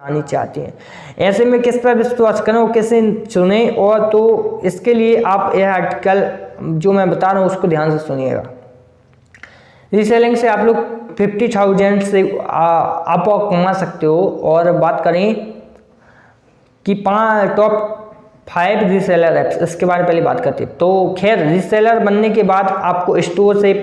आनी चाहते हैं। ऐसे में किस पर विश्वास करें और किसे चुनें, और तो इसके लिए आप यह आर्टिकल जो मैं बता रहा हूँ उसको ध्यान से सुनिएगा। रीसेलिंग से आप लोग 50,000 से आप कमा सकते हो। और बात करें कि टॉप 5 रीसेलर ऐप्स, इसके बारे में पहले बात करते हैं। तो खैर, रीसेलर बनने के बाद आपको स्टोर से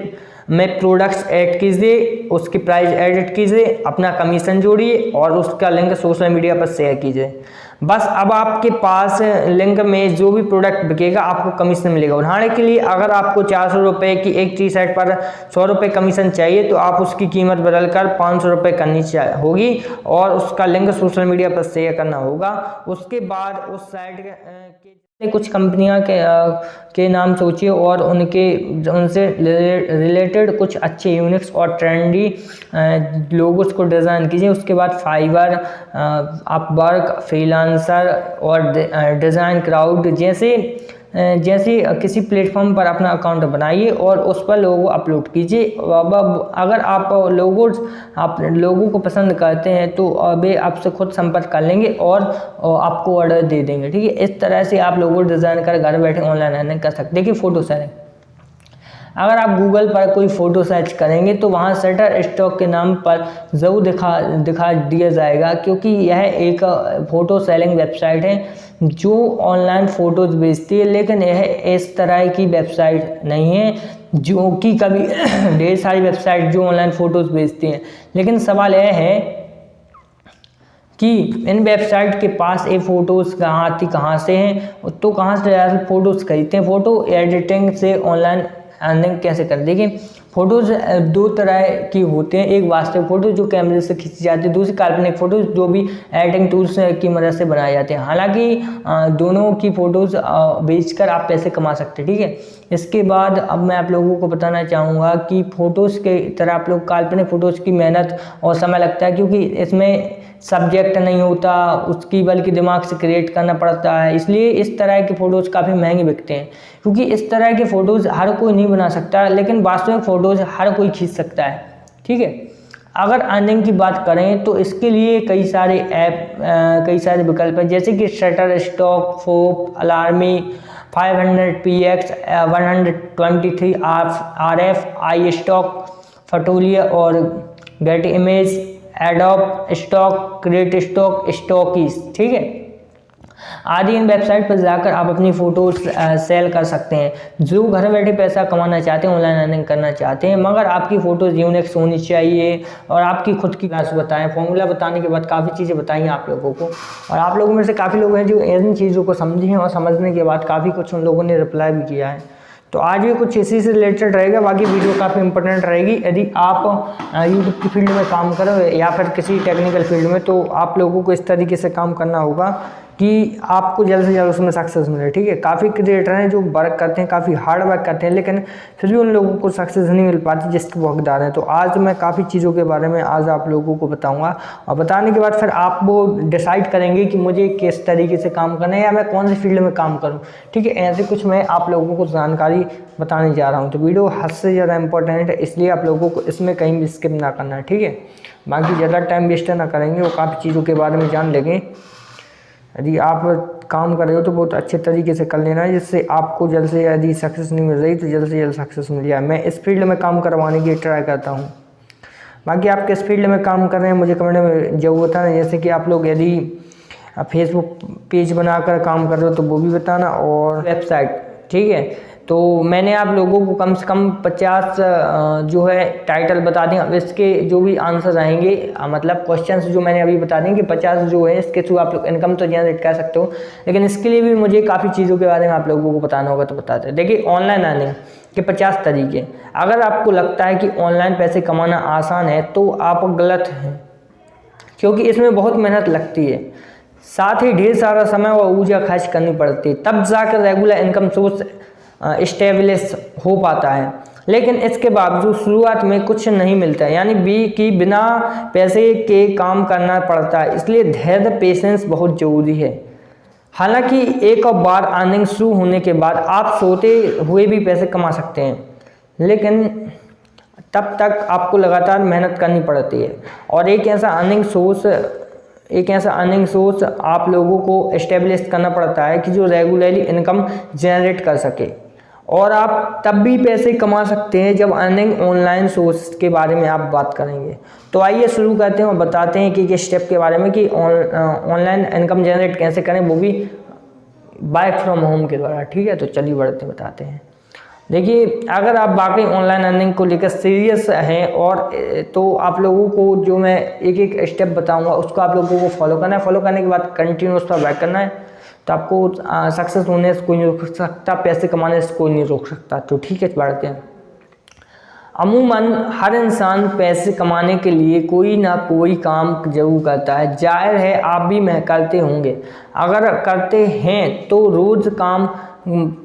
में प्रोडक्ट्स ऐड कीजिए, उसकी प्राइस एडिट कीजिए, अपना कमीशन जोड़िए और उसका लिंक सोशल मीडिया पर शेयर कीजिए। बस अब आपके पास लिंक में जो भी प्रोडक्ट बिकेगा आपको कमीशन मिलेगा। उदाहरण के लिए अगर आपको 400 रुपये की एक टी शर्ट पर 100 रुपये कमीशन चाहिए तो आप उसकी कीमत बदलकर 500 रुपये करनी होगी और उसका लिंक सोशल मीडिया पर शेयर करना होगा। उसके बाद उस साइट के कुछ कंपनियां के नाम सोचिए और उनसे रिलेटेड कुछ अच्छे यूनिक्स और ट्रेंडी लोगोस को डिज़ाइन कीजिए। उसके बाद फाइवर, अपवर्क, फ्रीलांसर और डिज़ाइन क्राउड जैसे किसी प्लेटफॉर्म पर अपना अकाउंट बनाइए और उस पर लोगो अपलोड कीजिए। अगर आप लोगों को पसंद करते हैं तो वे आपसे खुद संपर्क कर लेंगे और आपको ऑर्डर दे देंगे। ठीक है, इस तरह से आप लोगो डिज़ाइन कर घर बैठे ऑनलाइन अर्निंग कर सकते हैं। देखिए, फोटो सेलिंग, अगर आप गूगल पर कोई फ़ोटो सर्च करेंगे तो वहाँ शटर स्टॉक के नाम पर ज़रूर दिखा दिया जाएगा, क्योंकि यह एक फ़ोटो सेलिंग वेबसाइट है जो ऑनलाइन फ़ोटोज़ बेचती है। लेकिन यह इस तरह की वेबसाइट नहीं है जो कि कभी ढेर सारी वेबसाइट जो ऑनलाइन फ़ोटोज़ बेचती हैं। लेकिन सवाल यह है कि इन वेबसाइट के पास ये फ़ोटोज़ कहाँ से हैं, तो कहाँ से फ़ोटोज़ खरीदते हैं। फ़ोटो एडिटिंग से ऑनलाइन अर्निंग कैसे कर? देखिए, फ़ोटोज़ दो तरह की होते हैं। एक वास्तविक फ़ोटो जो कैमरे से खींची जाती है, दूसरी काल्पनिक फ़ोटोज़ जो भी एडिटिंग टूल्स की मदद से बनाए जाते हैं। हालांकि दोनों की फ़ोटोज़ बेचकर आप पैसे कमा सकते हैं। ठीक है, इसके बाद अब मैं आप लोगों को बताना चाहूँगा कि फ़ोटोज़ के तरह आप लोग काल्पनिक फ़ोटोज़ की मेहनत और समय लगता है, क्योंकि इसमें सब्जेक्ट नहीं होता उसकी, बल्कि दिमाग से क्रिएट करना पड़ता है। इसलिए इस तरह के फ़ोटोज़ काफ़ी महंगे बिकते हैं, क्योंकि इस तरह के फ़ोटोज़ हर कोई नहीं बना सकता, लेकिन वास्तविक फ़ोटोज़ हर कोई खींच सकता है। ठीक है, अगर अर्निंग की बात करें तो इसके लिए कई सारे ऐप, कई सारे विकल्प हैं, जैसे कि शटर स्टॉक, फोप, Alamy, 500px, 123 RF, iStock, Fotolia और Getty Images, Adobe Stock, create stock, Stocksy, ठीक है, आदि। इन वेबसाइट पर जाकर आप अपनी फ़ोटोज़ सेल कर सकते हैं। जो घर बैठे पैसा कमाना चाहते हैं, ऑनलाइन अर्निंग करना चाहते हैं, मगर आपकी फ़ोटोज़ यूनिक्स होनी चाहिए और आपकी खुद की क्लास बताएं। फॉर्मूला बताने के बाद काफ़ी चीज़ें बताई आप लोगों को, और आप लोगों में से काफ़ी लोग हैं जो इन चीज़ों को समझे हैं और समझने के बाद काफ़ी कुछ उन लोगों ने रिप्लाई भी किया है। तो आज भी कुछ इसी से रिलेटेड रहेगा, बाकी वीडियो काफ़ी इंपॉर्टेंट रहेगी। यदि आप यूट्यूब की फील्ड में काम करो या फिर किसी टेक्निकल फील्ड में, तो आप लोगों को इस तरीके से काम करना होगा कि आपको जल्द से जल्द उसमें सक्सेस मिले। ठीक है, काफ़ी क्रिएटर हैं जो वर्क करते हैं, काफ़ी हार्ड वर्क करते हैं, लेकिन फिर भी उन लोगों को सक्सेस नहीं मिल पाती जिसके वो हकदार हैं। तो आज मैं काफ़ी चीज़ों के बारे में आज आप लोगों को बताऊंगा, और बताने के बाद फिर आप वो डिसाइड करेंगे कि मुझे किस तरीके से काम करना है या मैं कौन सी फील्ड में काम करूँ। ठीक है, ऐसे कुछ मैं आप लोगों को जानकारी बताने जा रहा हूँ। तो वीडियो हद से ज़्यादा इंपॉर्टेंट है, इसलिए आप लोगों को इसमें कहीं भी स्किप ना करना है। ठीक है, बाकी ज़्यादा टाइम वेस्ट ना करेंगे, वो काफ़ी चीज़ों के बारे में जान लेंगे। यदि आप काम कर रहे हो तो बहुत अच्छे तरीके से कर लेना है, जिससे आपको जल्द से, यदि सक्सेस नहीं मिल रही तो जल्द से जल्द सक्सेस मिल जाए। मैं इस फील्ड में काम करवाने की ट्राई करता हूँ। बाकी आप किस फील्ड में काम कर रहे हैं मुझे कमेंट में जरूर बताना। जैसे कि आप लोग यदि फेसबुक पेज बनाकर काम कर रहे हो तो वो भी बताना, और वेबसाइट। ठीक है, तो मैंने आप लोगों को कम से कम 50 जो है टाइटल बता दें। अब इसके जो भी आंसर आएंगे, मतलब क्वेश्चंस जो मैंने अभी बता दें कि 50 जो है, इसके थ्रू आप लोग इनकम तो जनरेट कर सकते हो, लेकिन इसके लिए भी मुझे काफ़ी चीज़ों के बारे में आप लोगों को बताना होगा। तो बताते हैं, देखिए, ऑनलाइन अर्निंग के 50 तरीके। अगर आपको लगता है कि ऑनलाइन पैसे कमाना आसान है तो आप गलत हैं, क्योंकि इसमें बहुत मेहनत लगती है, साथ ही ढेर सारा समय और ऊर्जा खर्च करनी पड़ती है, तब जाकर रेगुलर इनकम सोर्स इस्टेब्लिश हो पाता है। लेकिन इसके बावजूद शुरुआत में कुछ नहीं मिलता है, यानी बिना पैसे के काम करना पड़ता है। इसलिए धैर्य, पेशेंस बहुत ज़रूरी है। हालांकि एक और बार अर्निंग शुरू होने के बाद आप सोते हुए भी पैसे कमा सकते हैं, लेकिन तब तक आपको लगातार मेहनत करनी पड़ती है। और एक ऐसा अर्निंग सोर्स एक ऐसा अर्निंग सोर्स आप लोगों को एस्टेब्लिश करना पड़ता है कि जो रेगुलरली इनकम जनरेट कर सके, और आप तब भी पैसे कमा सकते हैं जब अर्निंग ऑनलाइन सोर्स के बारे में आप बात करेंगे। तो आइए शुरू करते हैं और बताते हैं कि किस स्टेप के बारे में कि ऑनलाइन इनकम जनरेट कैसे करें, वो भी बाय फ्रॉम होम के द्वारा। ठीक है, तो चलिए बढ़ते बताते हैं। देखिए, अगर आप वाकई ऑनलाइन अर्निंग को लेकर सीरियस हैं और तो आप लोगों को जो मैं एक एक स्टेप बताऊंगा उसको आप लोगों को फॉलो करना है। फॉलो करने के बाद कंटिन्यू उस पर वर्क करना है, तो आपको सक्सेस होने से कोई नहीं रोक सकता, पैसे कमाने से कोई नहीं रोक सकता। तो ठीक है, बढ़ते हैं। अमूमन हर इंसान पैसे कमाने के लिए कोई ना कोई काम जरूर करता है। जाहिर है आप भी करते होंगे। अगर करते हैं तो रोज़ काम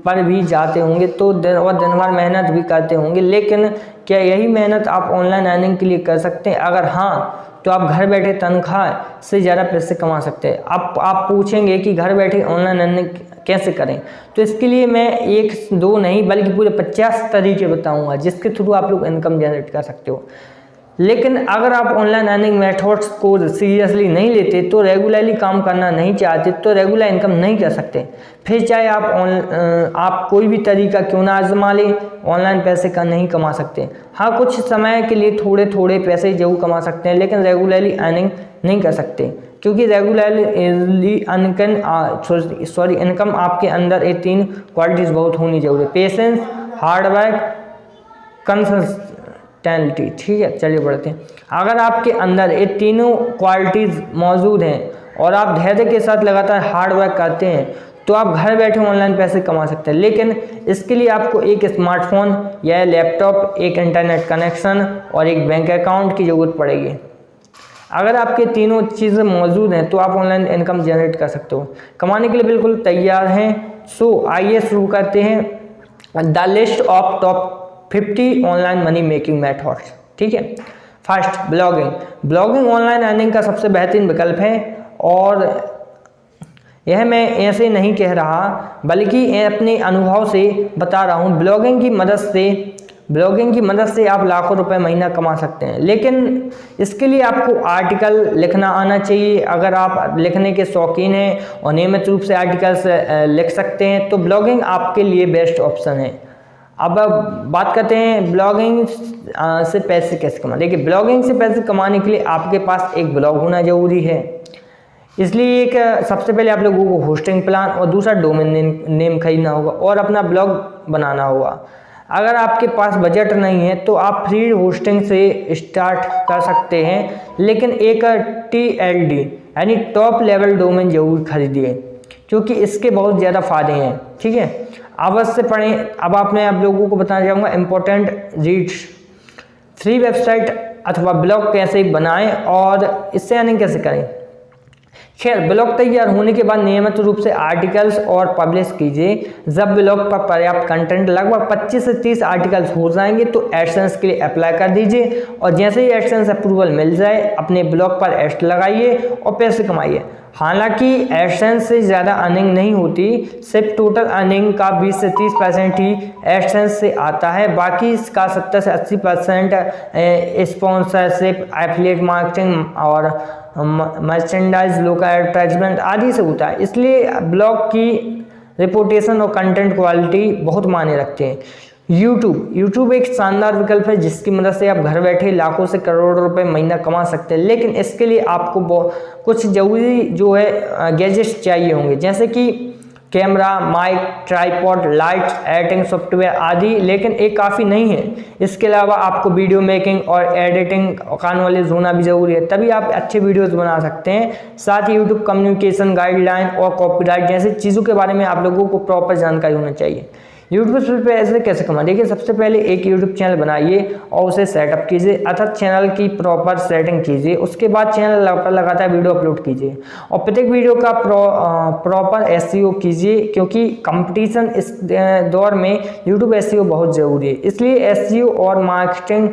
पर भी जाते होंगे तो दिन भर मेहनत भी करते होंगे, लेकिन क्या यही मेहनत आप ऑनलाइन अर्निंग के लिए कर सकते हैं? अगर हाँ, तो आप घर बैठे तनख्वाह से ज़्यादा पैसे कमा सकते हैं। आप पूछेंगे कि घर बैठे ऑनलाइन अर्निंग कैसे करें, तो इसके लिए मैं एक दो नहीं बल्कि पूरे 50 तरीके बताऊंगा जिसके थ्रू आप लोग इनकम जनरेट कर सकते हो। लेकिन अगर आप ऑनलाइन अर्निंग मेथड्स को सीरियसली नहीं लेते, तो रेगुलरली काम करना नहीं चाहते, तो रेगुलर इनकम नहीं कर सकते। फिर चाहे आप कोई भी तरीका क्यों ना आजमा लें, ऑनलाइन पैसे का नहीं कमा सकते। हाँ, कुछ समय के लिए थोड़े थोड़े पैसे जरूर कमा सकते हैं, लेकिन रेगुलरली अर्निंग नहीं कर सकते, क्योंकि रेगुलरली इनकम आपके अंदर ये 3 क्वालिटीज़ बहुत होनी जरूरी है: पेशेंस, हार्डवर्क, कंसिस्टेंटी। ठीक है, चलिए बढ़ते हैं। अगर आपके अंदर ये तीनों क्वालिटीज़ मौजूद हैं और आप धैर्य के साथ लगातार हार्ड वर्क करते हैं, तो आप घर बैठे ऑनलाइन पैसे कमा सकते हैं। लेकिन इसके लिए आपको एक स्मार्टफोन या लैपटॉप, एक इंटरनेट कनेक्शन और एक बैंक अकाउंट की ज़रूरत पड़ेगी। अगर आपके तीनों चीज़ें मौजूद हैं तो आप ऑनलाइन इनकम जनरेट कर सकते हो। कमाने के लिए बिल्कुल तैयार हैं? सो आइए शुरू करते हैं the list of top 50 online money making methods. ठीक है, first, blogging. Blogging online earning का सबसे बेहतरीन विकल्प है, और यह मैं ऐसे नहीं कह रहा बल्कि अपने अनुभव से बता रहा हूँ। ब्लॉगिंग की मदद से आप लाखों रुपए महीना कमा सकते हैं, लेकिन इसके लिए आपको आर्टिकल लिखना आना चाहिए। अगर आप लिखने के शौकीन हैं और नियमित रूप से आर्टिकल्स लिख सकते हैं, तो ब्लॉगिंग आपके लिए बेस्ट ऑप्शन है। अब बात करते हैं ब्लॉगिंग से पैसे कैसे कमाना। देखिए, ब्लॉगिंग से पैसे कमाने के लिए आपके पास एक ब्लॉग होना जरूरी है। इसलिए सबसे पहले आप लोगों को होस्टिंग प्लान और दूसरा डोमेन नेम खरीदना होगा और अपना ब्लॉग बनाना होगा। अगर आपके पास बजट नहीं है तो आप फ्री होस्टिंग से स्टार्ट कर सकते हैं, लेकिन एक TLD यानी टॉप लेवल डोमेन जरूर खरीदिए, क्योंकि इसके बहुत ज़्यादा फायदे हैं। ठीक है, अवश्य पढ़ें। अब मैं आप लोगों को बताना चाहूँगा इंपॉर्टेंट रीड्स। फ्री वेबसाइट अथवा ब्लॉग कैसे बनाएं और इससे अर्निंग कैसे करें। खैर, ब्लॉग तैयार होने के बाद नियमित रूप से आर्टिकल्स और पब्लिश कीजिए। जब ब्लॉग पर पर्याप्त कंटेंट, लगभग 25 से 30 आर्टिकल्स हो जाएंगे, तो एडसेंस के लिए अप्लाई कर दीजिए, और जैसे ही एडसेंस अप्रूवल मिल जाए, अपने ब्लॉग पर एड लगाइए और पैसे कमाइए। हालांकि एडसेंस से ज़्यादा अर्निंग नहीं होती, सिर्फ टोटल अर्निंग का 20 से 30% ही एडसेंस से आता है। बाकी इसका 70 से 80% स्पॉन्सरशिप, एफिलिएट मार्केटिंग और मर्चेंडाइज, लोकल एडवर्टाइजमेंट आदि से होता है। इसलिए ब्लॉग की रेपुटेशन और कंटेंट क्वालिटी बहुत मायने रखते हैं। यूट्यूब एक शानदार विकल्प है जिसकी मदद से आप घर बैठे लाखों से करोड़ों रुपए महीना कमा सकते हैं, लेकिन इसके लिए आपको कुछ जरूरी जो है गैजेट्स चाहिए होंगे, जैसे कि camera, mic, tripod, lights, editing software आदि। लेकिन एक काफ़ी नहीं है, इसके अलावा आपको वीडियो मेकिंग और एडिटिंग का नॉलेज होना भी ज़रूरी है, तभी आप अच्छे वीडियोस बना सकते हैं। साथ ही यूट्यूब कम्युनिकेशन गाइडलाइन और कॉपीराइट जैसी चीज़ों के बारे में आप लोगों को प्रॉपर जानकारी होना चाहिए। यूट्यूब पे ऐसे कैसे कमाएं। देखिए, सबसे पहले एक यूट्यूब चैनल बनाइए और उसे सेटअप कीजिए, अर्थात चैनल की प्रॉपर सेटिंग कीजिए। उसके बाद चैनल पर लगातार वीडियो अपलोड कीजिए और प्रत्येक वीडियो का प्रॉपर SEO कीजिए, क्योंकि कंपटीशन इस दौर में यूट्यूब SEO बहुत ज़रूरी है। इसलिए SEO और मार्केटिंग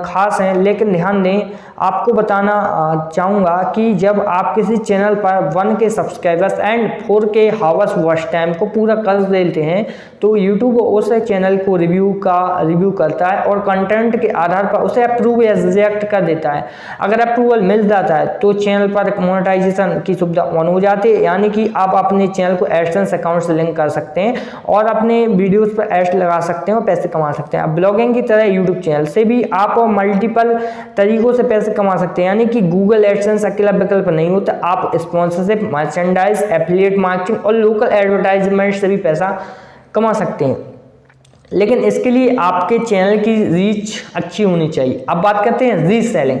खास हैं। लेकिन ध्यान दें, आपको बताना चाहूँगा कि जब आप किसी चैनल पर 1K subscribers and 4K hours watch time को पूरा कर देते हैं, तो यूट्यूब उस चैनल को रिव्यू करता है और कंटेंट के आधार पर उसे अप्रूव या रिजेक्ट कर देता है। अगर अप्रूवल मिल जाता है तो चैनल पर मोनेटाइजेशन की सुविधा ऑन हो जाती है, यानी कि आप अपने चैनल को एडसेंस अकाउंट से लिंक कर सकते हैं और अपने वीडियोस पर एड्स लगा सकते हैं और पैसे कमा सकते हैं। अब ब्लॉगिंग की तरह यूट्यूब चैनल से भी आप मल्टीपल तरीकों से पैसे कमा सकते हैं, यानी कि गूगल एडसेंस अकेला विकल्प नहीं होता। आप स्पॉन्सरशिप, मर्चेंडाइज, एफिलिएट मार्केटिंग और लोकल एडवर्टाइजमेंट से भी पैसा कमा सकते हैं, लेकिन इसके लिए आपके चैनल की रीच अच्छी होनी चाहिए। अब बात करते हैं रीसेलिंग।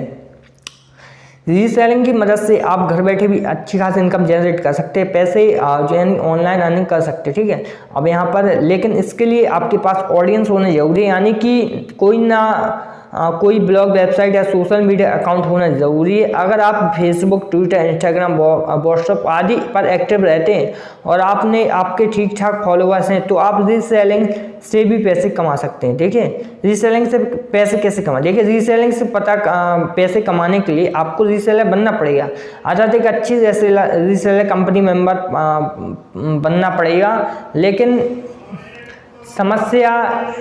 रीसेलिंग की मदद से आप घर बैठे भी अच्छी खासी इनकम जनरेट कर सकते हैं, पैसे जो है ऑनलाइन अर्निंग कर सकते हैं, ठीक है। अब यहाँ पर लेकिन इसके लिए आपके पास ऑडियंस होना जरूरी है, यानी कि कोई ब्लॉग, वेबसाइट या सोशल मीडिया अकाउंट होना ज़रूरी है। अगर आप फेसबुक, ट्विटर, इंस्टाग्राम, व्हाट्सएप आदि पर एक्टिव रहते हैं और आपके ठीक ठाक फॉलोअर्स हैं तो आप रीसेलिंग से भी पैसे कमा सकते हैं। देखिए रीसेलिंग से पैसे कैसे कमा, देखिए रीसेलिंग से पैसे कमाने के लिए आपको रीसेलर बनना पड़ेगा, अर्थात एक अच्छी रीसेलर कंपनी मेंबर बनना पड़ेगा। लेकिन समस्या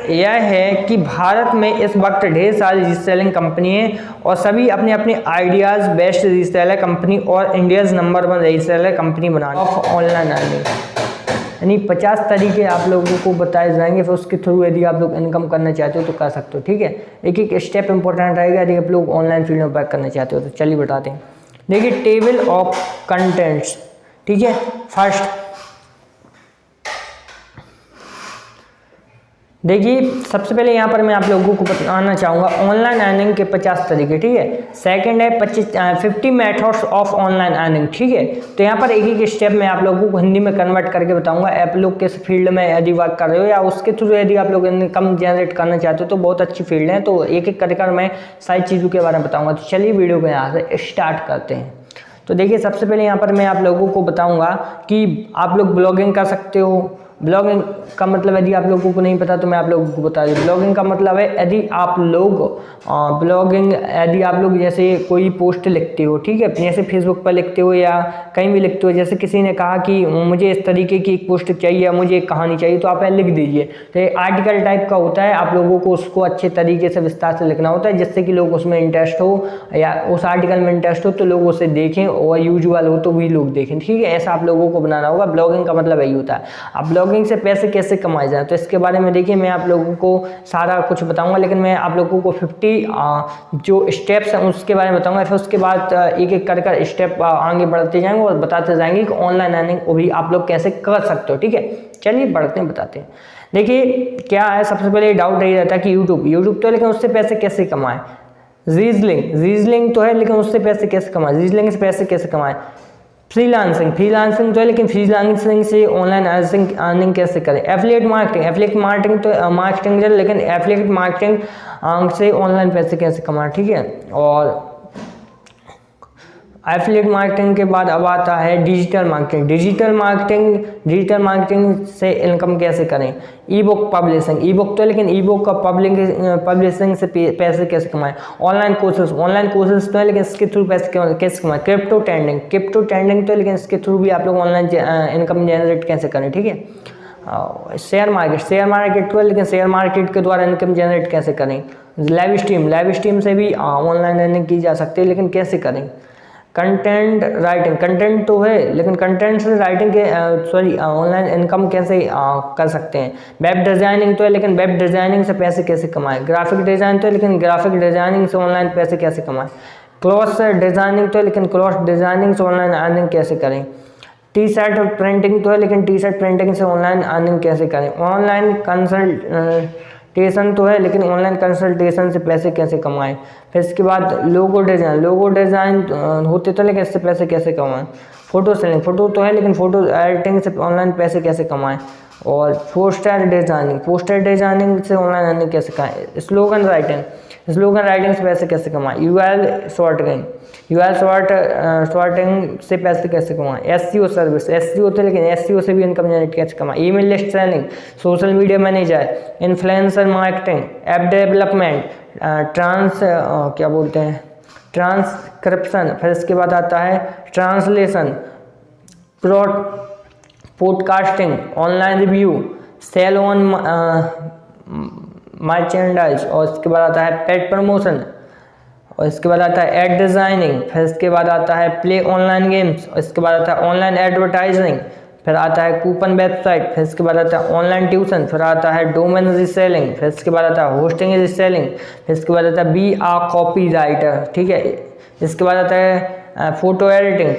यह है कि भारत में इस वक्त ढेर सारी रीसेलिंग कंपनी है और सभी अपने अपने आइडियाज़ बेस्ट रीसेलर कंपनी और इंडियाज़ नंबर 1 रीसेलर कंपनी बना ऑफ ऑनलाइन अर्निंग, यानी 50 तरीके आप लोगों को बताए जाएंगे, फिर उसके थ्रू यदि आप लोग इनकम करना चाहते हो तो कर सकते हो, ठीक है। एक एक स्टेप इंपॉर्टेंट रहेगा यदि आप लोग ऑनलाइन फील्ड में बैक करना चाहते हो तो। चलिए बताते हैं। देखिए टेबल ऑफ कंटेंट्स, ठीक है। फर्स्ट देखिए सबसे पहले यहाँ पर मैं आप लोगों को बताना चाहूँगा ऑनलाइन अर्निंग के 50 तरीके, ठीक है। सेकंड है 50 मेथड्स ऑफ ऑनलाइन अर्निंग, ठीक है। तो यहाँ पर एक एक स्टेप मैं आप लोगों को हिंदी में कन्वर्ट करके बताऊँगा। आप लोग किस फील्ड में यदि वर्क कर रहे हो या उसके थ्रू यदि आप लोग इनकम जनरेट करना चाहते हो तो बहुत अच्छी फील्ड है, तो एक एक कर मैं सारी चीज़ों के बारे में बताऊँगा। तो चलिए वीडियो को यहाँ से स्टार्ट करते हैं। तो देखिए सबसे पहले यहाँ पर मैं आप लोगों को बताऊँगा कि आप लोग ब्लॉगिंग कर सकते हो। ब्लॉगिंग का मतलब यदि आप लोगों को नहीं पता तो मैं आप लोगों को बता दूं। ब्लॉगिंग का मतलब है यदि आप लोग जैसे कोई पोस्ट लिखते हो, ठीक है, जैसे फेसबुक पर लिखते हो या कहीं भी लिखते हो, जैसे किसी ने कहा कि मुझे इस तरीके की एक पोस्ट चाहिए या मुझे एक कहानी चाहिए तो आप लिख दीजिए। तो ये आर्टिकल टाइप का होता है, आप लोगों को उसको अच्छे तरीके से विस्तार से लिखना होता है जिससे कि लोग उसमें इंटरेस्ट हो या उस आर्टिकल में इंटरेस्ट हो तो लोग उसे देखें और यूजुअल हो तो भी लोग देखें, ठीक है। ऐसा आप लोगों को बनाना होगा। ब्लॉगिंग का मतलब यही होता है। अब ब्लॉगिंग से पैसे कैसे कमाए जाए तो इसके बारे में देखिए मैं आप लोगों को सारा कुछ बताऊंगा, लेकिन मैं आप लोगों को 50 जो स्टेप्स हैं उसके बारे में बताऊंगा। फिर उसके बाद एक एक कर स्टेप आगे बढ़ते जाएंगे और बताते जाएंगे कि ऑनलाइन अर्निंग को भी आप लोग कैसे कर सकते हो, ठीक है। चलिए बढ़ते हैं, बताते हैं। देखिए क्या है, सबसे पहले डाउट यही रहता है कि यूट्यूब तो है लेकिन उससे पैसे कैसे कमाएं। रीजलिंग तो है लेकिन उससे पैसे कैसे कमाएं, रीजलिंग से पैसे कैसे कमाएं। फ्रीलांसिंग तो है लेकिन फ्रीलांसिंग से ऑनलाइन अर्निंग कैसे करें। एफिलिएट मार्केटिंग तो मार्केटिंग है लेकिन एफिलिएट मार्केटिंग से ऑनलाइन पैसे कैसे कमाएं, ठीक है। और एफिलिएट मार्केटिंग के बाद अब आता है डिजिटल मार्केटिंग से इनकम कैसे करें। ई बुक तो है लेकिन ई बुक का पब्लिशिंग से पैसे कैसे कमाएं। ऑनलाइन कोर्सेज तो है लेकिन इसके थ्रू पैसे कैसे कमाएं। क्रिप्टो ट्रेंडिंग तो है लेकिन इसके थ्रू भी आप लोग ऑनलाइन इनकम जनरेट कैसे करें, ठीक है। शेयर मार्केट तो है लेकिन शेयर मार्केट के द्वारा इनकम जनरेट कैसे करें। लाइव स्ट्रीम से भी ऑनलाइन अर्निंग की जा सकती है लेकिन कैसे करें। कंटेंट तो है लेकिन कंटेंट से राइटिंग के ऑनलाइन इनकम कैसे कर सकते हैं। वेब डिज़ाइनिंग तो है लेकिन वेब डिज़ाइनिंग से पैसे कैसे कमाएं। ग्राफिक डिज़ाइन तो है लेकिन ग्राफिक डिज़ाइनिंग से ऑनलाइन पैसे कैसे कमाएं। क्लॉथ डिज़ाइनिंग तो है लेकिन क्लॉथ डिज़ाइनिंग से ऑनलाइन अर्निंग कैसे करें। टी शर्ट प्रिंटिंग तो है लेकिन टी शर्ट प्रिंटिंग से ऑनलाइन अर्निंग कैसे करें। ऑनलाइन कंसल्टेशन तो है लेकिन ऑनलाइन कंसल्टेशन से पैसे कैसे कमाएं। फिर इसके बाद लोगो डिज़ाइन होते तो लेकिन इससे पैसे कैसे कमाएं। फोटो तो है लेकिन फोटो एडिटिंग से ऑनलाइन पैसे कैसे कमाएं। और पोस्टर डिज़ाइनिंग से ऑनलाइन अर्निंग कैसे कमाएं। स्लोगन राइटिंग से पैसे कैसे कमाएं। यूआरएल सॉर्टिंग से पैसे कैसे कमाएं। एसईओ सर्विस होते हैं लेकिन एसईओ से भी इनकम जनरेट कैसे कमाएं। Email list selling, social media manager, influencer marketing, app development, transcription. फिर इसके बाद आता है translation, podcasting, online review, sell on merchandise, और इसके बाद आता है पेड प्रमोशन, और इसके बाद आता है एड डिज़ाइनिंग, फिर इसके बाद आता है प्ले ऑनलाइन गेम्स, और इसके बाद आता है ऑनलाइन एडवर्टाइजिंग, फिर आता है कूपन वेबसाइट, फिर इसके बाद आता है ऑनलाइन ट्यूशन, फिर आता है डोमेन रीसेलिंग, फिर इसके बाद आता है होस्टिंग रीसेलिंग, फिर इसके बाद आता है बी आ कॉपी राइटर, ठीक है। इसके बाद आता है फोटो एडिटिंग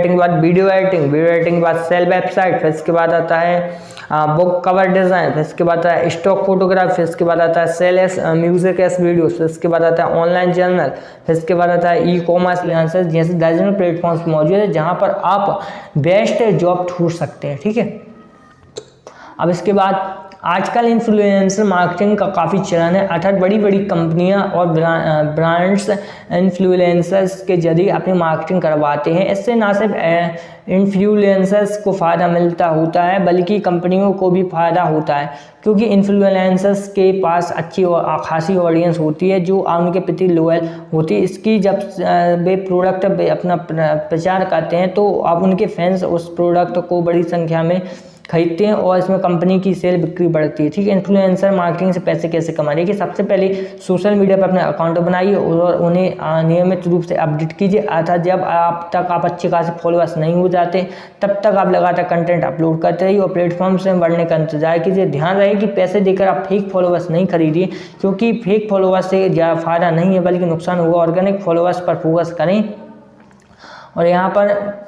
के बाद वीडियो एडिटिंग के बाद सेल वेबसाइट, फिर इसके बाद आता है बुक कवर डिज़ाइन, फिर इसके बाद आता है स्टॉक फोटोग्राफ, फिर इसके बाद आता है sell as music as video, फिर इसके बाद आता है ऑनलाइन जर्नल, फिर इसके बाद आता है ई कॉमर्स फ्रीलांसर, जैसे दर्जनों प्लेटफॉर्म्स मौजूद है जहां पर आप बेस्ट जॉब ढूंढ सकते हैं, ठीक है। अब इसके बाद आजकल इन्फ्लुएंसर मार्केटिंग का काफ़ी चलन है, अर्थात बड़ी बड़ी कंपनियां और ब्रांड्स इन्फ्लुएंसर्स के जरिए अपनी मार्केटिंग करवाते हैं। इससे ना सिर्फ इन्फ्लुएंसर्स को फ़ायदा मिलता होता है बल्कि कंपनियों को भी फ़ायदा होता है, क्योंकि इन्फ्लुएंसर्स के पास अच्छी और खासी ऑडियंस होती है जो उनके प्रति लॉयल होती है। इसकी जब वे प्रोडक्ट अपना प्रचार करते हैं तो अब उनके फैंस उस प्रोडक्ट को बड़ी संख्या में खरीदते हैं और इसमें कंपनी की सेल बिक्री बढ़ती है, ठीक है। इन्फ्लुएंसर मार्केटिंग से पैसे कैसे कमाने कि सबसे पहले सोशल मीडिया पर अपने अकाउंट बनाइए और उन्हें नियमित रूप से अपडेट कीजिए, अर्थात जब आप अच्छे खासे फॉलोअर्स नहीं हो जाते तब तक आप लगातार कंटेंट अपलोड करते रहिए और प्लेटफॉर्म से बढ़ने का इंतजार कीजिए। ध्यान रहे कि पैसे देकर आप फेक फॉलोअर्स नहीं खरीदिए, क्योंकि फेक फॉलोअर्स से ज़्यादा फायदा नहीं है बल्कि नुकसान होगा। ऑर्गेनिक फॉलोअर्स पर फोकस करें और यहाँ पर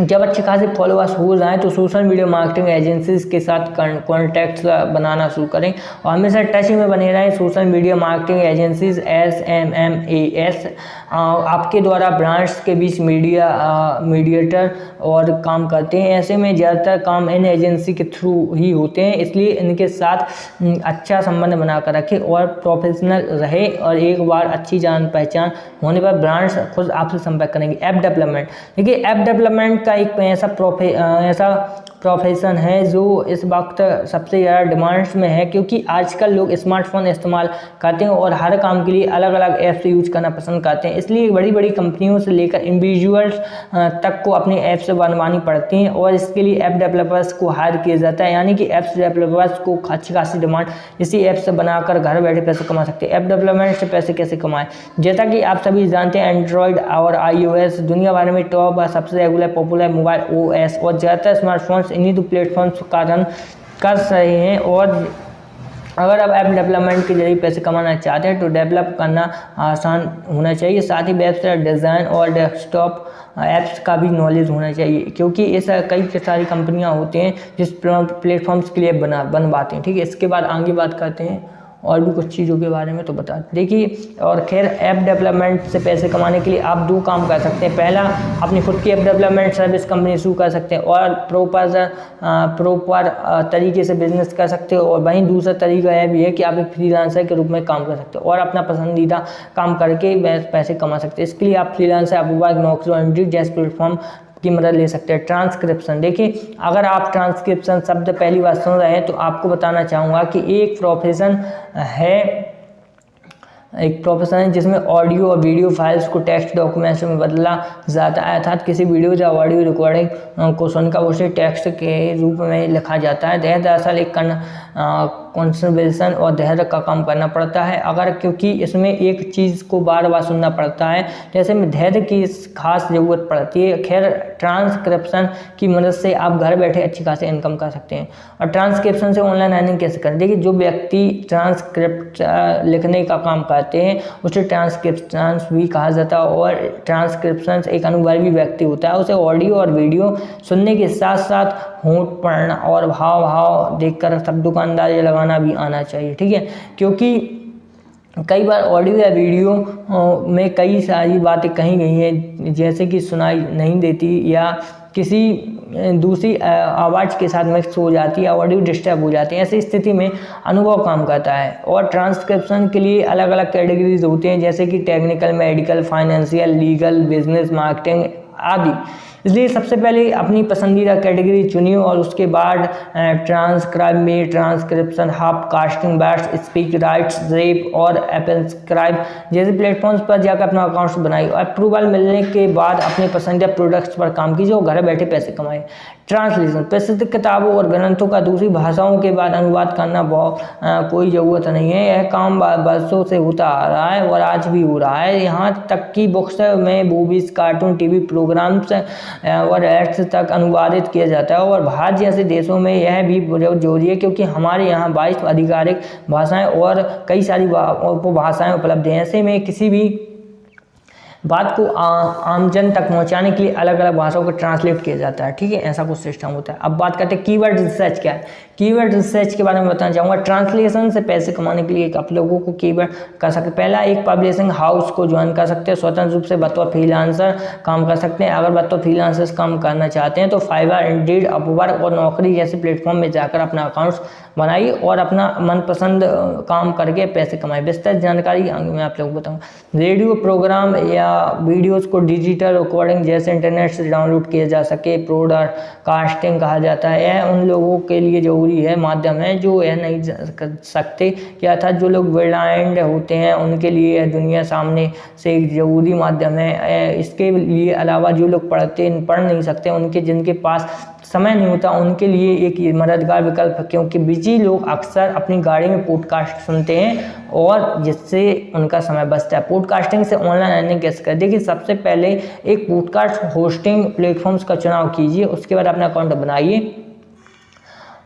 जब अच्छे खासे फॉलोअर्स हो जाएं तो सोशल मीडिया मार्केटिंग एजेंसीज के साथ कॉन्टैक्ट्स बनाना शुरू करें और हमेशा टच में बने रहें। Social media marketing agencies SMMAS आपके द्वारा ब्रांड्स के बीच मीडिएटर और काम करते हैं। ऐसे में ज़्यादातर काम इन एजेंसी के थ्रू ही होते हैं, इसलिए इनके साथ अच्छा संबंध बनाकर रखें और प्रोफेशनल रहे और एक बार अच्छी जान पहचान होने पर ब्रांड्स खुद आपसे संपर्क करेंगे। ऐप डेवलपमेंट, देखिए ऐप डेवलपमेंट का एक ऐसा प्रोफेशन है जो इस वक्त सबसे ज़्यादा डिमांड्स में है, क्योंकि आजकल लोग स्मार्टफोन इस्तेमाल करते हैं और हर काम के लिए अलग अलग ऐप्स यूज करना पसंद करते हैं। इसलिए बड़ी बड़ी कंपनियों से लेकर इंडिविजुअल्स तक को अपने ऐप्स बनवानी पड़ती हैं और इसके लिए ऐप डेवलपर्स को हायर किया जाता है, यानी कि ऐप्स डेवलपर्स को अच्छी खासी डिमांड इसी ऐप से बनाकर घर बैठे पैसे कमा सकते हैं। ऐप डेवलपमेंट से पैसे कैसे कमाएं, जैसा कि आप सभी जानते हैं एंड्रॉयड और iOS दुनिया भर में टॉप सबसे रेगुलर पॉपुलर मोबाइल OS और ज़्यादातर स्मार्टफोन्स इन्हीं दो प्लेटफॉर्म्स का रन कर रहे हैं। और अगर आप ऐप डेवलपमेंट के जरिए पैसे कमाना चाहते हैं तो डेवलप करना आसान होना चाहिए, साथ ही वेबसाइट डिज़ाइन और डेस्कटॉप ऐप्स का भी नॉलेज होना चाहिए, क्योंकि इस कई सारी कंपनियां होती हैं जिस प्लेटफॉर्म्स के लिए बनवाते हैं, ठीक है। इसके बाद आगे बात करते हैं और भी कुछ चीज़ों के बारे में तो बता देखिए। और खैर ऐप डेवलपमेंट से पैसे कमाने के लिए आप दो काम कर सकते हैं। पहला, अपनी खुद की ऐप डेवलपमेंट सर्विस कंपनी शुरू कर सकते हैं और प्रॉपर तरीके से बिजनेस कर सकते हो, और वहीं दूसरा तरीका यह भी है कि आप एक फ्रीलांसर के रूप में काम कर सकते हो और अपना पसंदीदा काम करके पैसे कमा सकते हैं। इसके लिए आप फ्रीलांसर, अपवर्क, नौकरी और इंडीड जैसे प्लेटफॉर्म की मदद ले सकते हैं। ट्रांसक्रिप्शन, देखिए अगर आप ट्रांसक्रिप्शन शब्द पहली बार सुन रहे हैं तो आपको बताना चाहूँगा कि एक प्रोफेशन है जिसमें ऑडियो और वीडियो फाइल्स को टेक्स्ट डॉक्यूमेंट्स में बदला जाता है, अर्थात किसी वीडियो या ऑडियो रिकॉर्डिंग को सुनकर उसे टेक्स्ट के रूप में लिखा जाता है। दरअसल एक कंसर्वेशन और धैर्य का काम करना पड़ता है, अगर क्योंकि इसमें एक चीज़ को बार बार सुनना पड़ता है, जैसे में धैर्य की खास ज़रूरत पड़ती है। खैर ट्रांसक्रिप्शन की मदद से आप घर बैठे अच्छी खासी इनकम कर सकते हैं। और ट्रांसक्रिप्शन से ऑनलाइन अर्निंग कैसे करें, देखिए जो व्यक्ति ट्रांसक्रिप्ट लिखने का काम करते हैं उसे ट्रांसक्रिप्शन भी कहा जाता है, और ट्रांसक्रिप्शन एक अनुभवी व्यक्ति होता है, उसे ऑडियो और वीडियो सुनने के साथ साथ होंठ पढ़ना और भाव देखकर शब्दों का अंदाजा लगाना भी आना चाहिए, ठीक है। क्योंकि कई बार ऑडियो या वीडियो में कई सारी बातें कही गई हैं जैसे कि सुनाई नहीं देती या किसी दूसरी आवाज़ के साथ मिक्स हो जाती है, ऑडियो डिस्टर्ब हो जाती है। ऐसी स्थिति में अनुभव काम करता है। और ट्रांसक्रिप्शन के लिए अलग अलग कैटेगरीज होती हैं, जैसे कि technical, medical, financial, legal, business, marketing आदि। इसलिए सबसे पहले अपनी पसंदीदा कैटेगरी चुनिए और उसके बाद ट्रांसक्राइब में transcription, half casting, bats, speak, rights, rape और एपलस्क्राइब जैसे प्लेटफॉर्म्स पर जाकर अपना अकाउंट बनाइए। अप्रूवल मिलने के बाद अपने पसंदीदा प्रोडक्ट्स पर काम कीजिए और घर बैठे पैसे कमाइए। ट्रांसलेशन, प्रसिद्ध किताबों और ग्रंथों का दूसरी भाषाओं के बाद अनुवाद करना कोई ज़रूरत नहीं है। यह काम बरसों से होता आ रहा है और आज भी हो रहा है। यहाँ तक कि बुक्स में मूवीज़, कार्टून, टीवी प्रोग्राम्स और एड्स तक अनुवादित किया जाता है और भारत जैसे देशों में यह भी जरूरी है क्योंकि हमारे यहाँ 22 आधिकारिक भाषाएँ और कई सारी उपभाषाएँ उपलब्ध हैं। ऐसे में किसी भी बात को आमजन तक पहुंचाने के लिए अलग अलग भाषाओं को ट्रांसलेट किया जाता है। ठीक है, ऐसा कुछ सिस्टम होता है। अब बात करते हैं कीवर्ड रिसर्च क्या है। कीवर्ड रिसर्च के बारे में बताना चाहूँगा। ट्रांसलेशन से पैसे कमाने के लिए आप लोगों को कीवर्ड कर सकते हैं। पहला, एक पब्लिशिंग हाउस को ज्वाइन कर सकते हैं। स्वतंत्र रूप से बतौर फ्रीलांसर काम कर सकते हैं। अगर बतौर फ्रीलांसर काम करना चाहते हैं तो फाइवर, इंडीड, अपवर्क और नौकरी जैसे प्लेटफॉर्म में जाकर अपना अकाउंट बनाइए और अपना मनपसंद काम करके पैसे कमाएं। विस्तृत जानकारी मैं आप लोगों को बताऊँगा। रेडियो प्रोग्राम या वीडियोस को डिजिटल रिकॉर्डिंग जैसे इंटरनेट से डाउनलोड किया जा सके ब्रॉडकास्टिंग कहा जाता है। यह उन लोगों के लिए जरूरी है माध्यम है जो यह नहीं कर सकते, क्या था जो लोग ब्लाइंड होते हैं उनके लिए यह दुनिया सामने से एक जरूरी माध्यम है। इसके लिए अलावा जो लोग पढ़ नहीं सकते, उनके जिनके पास समय नहीं होता, उनके लिए एक मददगार विकल्प है क्योंकि बिजी लोग अक्सर अपनी गाड़ी में पॉडकास्ट सुनते हैं और जिससे उनका समय बचता है। पॉडकास्टिंग से ऑनलाइन अर्निंग कैसे करें? देखिए, सबसे पहले एक पॉडकास्ट होस्टिंग प्लेटफॉर्म्स का चुनाव कीजिए, उसके बाद अपना अकाउंट बनाइए,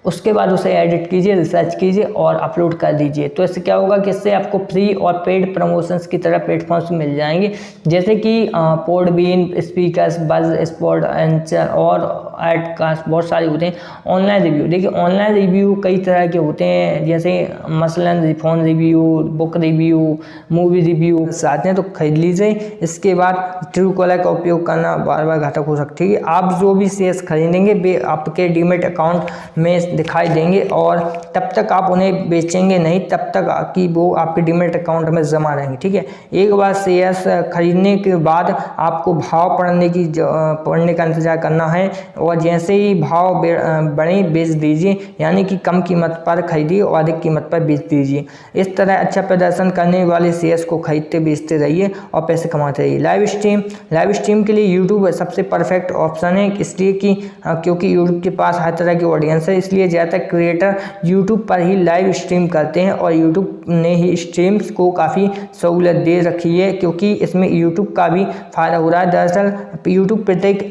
उसके बाद उसे एडिट कीजिए, रिसर्च कीजिए और अपलोड कर दीजिए। तो इससे क्या होगा कि इससे आपको फ्री और पेड प्रमोशंस की तरह प्लेटफॉर्म्स मिल जाएंगे जैसे कि पॉडबीन, स्पीकर्स, बज, स्पॉट और एडकास्ट, बहुत सारे होते हैं। ऑनलाइन रिव्यू, देखिए ऑनलाइन रिव्यू कई तरह के होते हैं जैसे मसलन phone review, book review, movie review आते हैं तो खरीद लीजिए। इसके बाद ट्रू कॉलर का उपयोग करना बार बार घातक हो सकती है। आप जो भी शेयर्स खरीदेंगे वे आपके डीमेट अकाउंट में दिखाई देंगे और तब तक आप उन्हें बेचेंगे नहीं तब तक कि वो आपके डीमेट अकाउंट में जमा रहेंगे। ठीक है, एक बार शेयर्स खरीदने के बाद आपको भाव पढ़ने का इंतजार करना है और जैसे ही भाव बढ़े बेच दीजिए, यानी कि कम कीमत पर खरीदिए और अधिक कीमत पर बेच दीजिए। इस तरह अच्छा प्रदर्शन करने वाले शेयर्स को खरीदते बेचते रहिए और पैसे कमाते रहिए। लाइव स्ट्रीम के लिए यूट्यूब सबसे परफेक्ट ऑप्शन है, इसलिए कि क्योंकि यूट्यूब के पास हर तरह की ऑडियंस है, इसलिए ज़्यादातर क्रिएटर यूट्यूब पर ही लाइव स्ट्रीम करते हैं और यूट्यूब ने ही स्ट्रीम्स को काफ़ी सहूलत दे रखी है क्योंकि इसमें यूट्यूब का भी फ़ायदा हो रहा है। दरअसल यूट्यूब प्रत्येक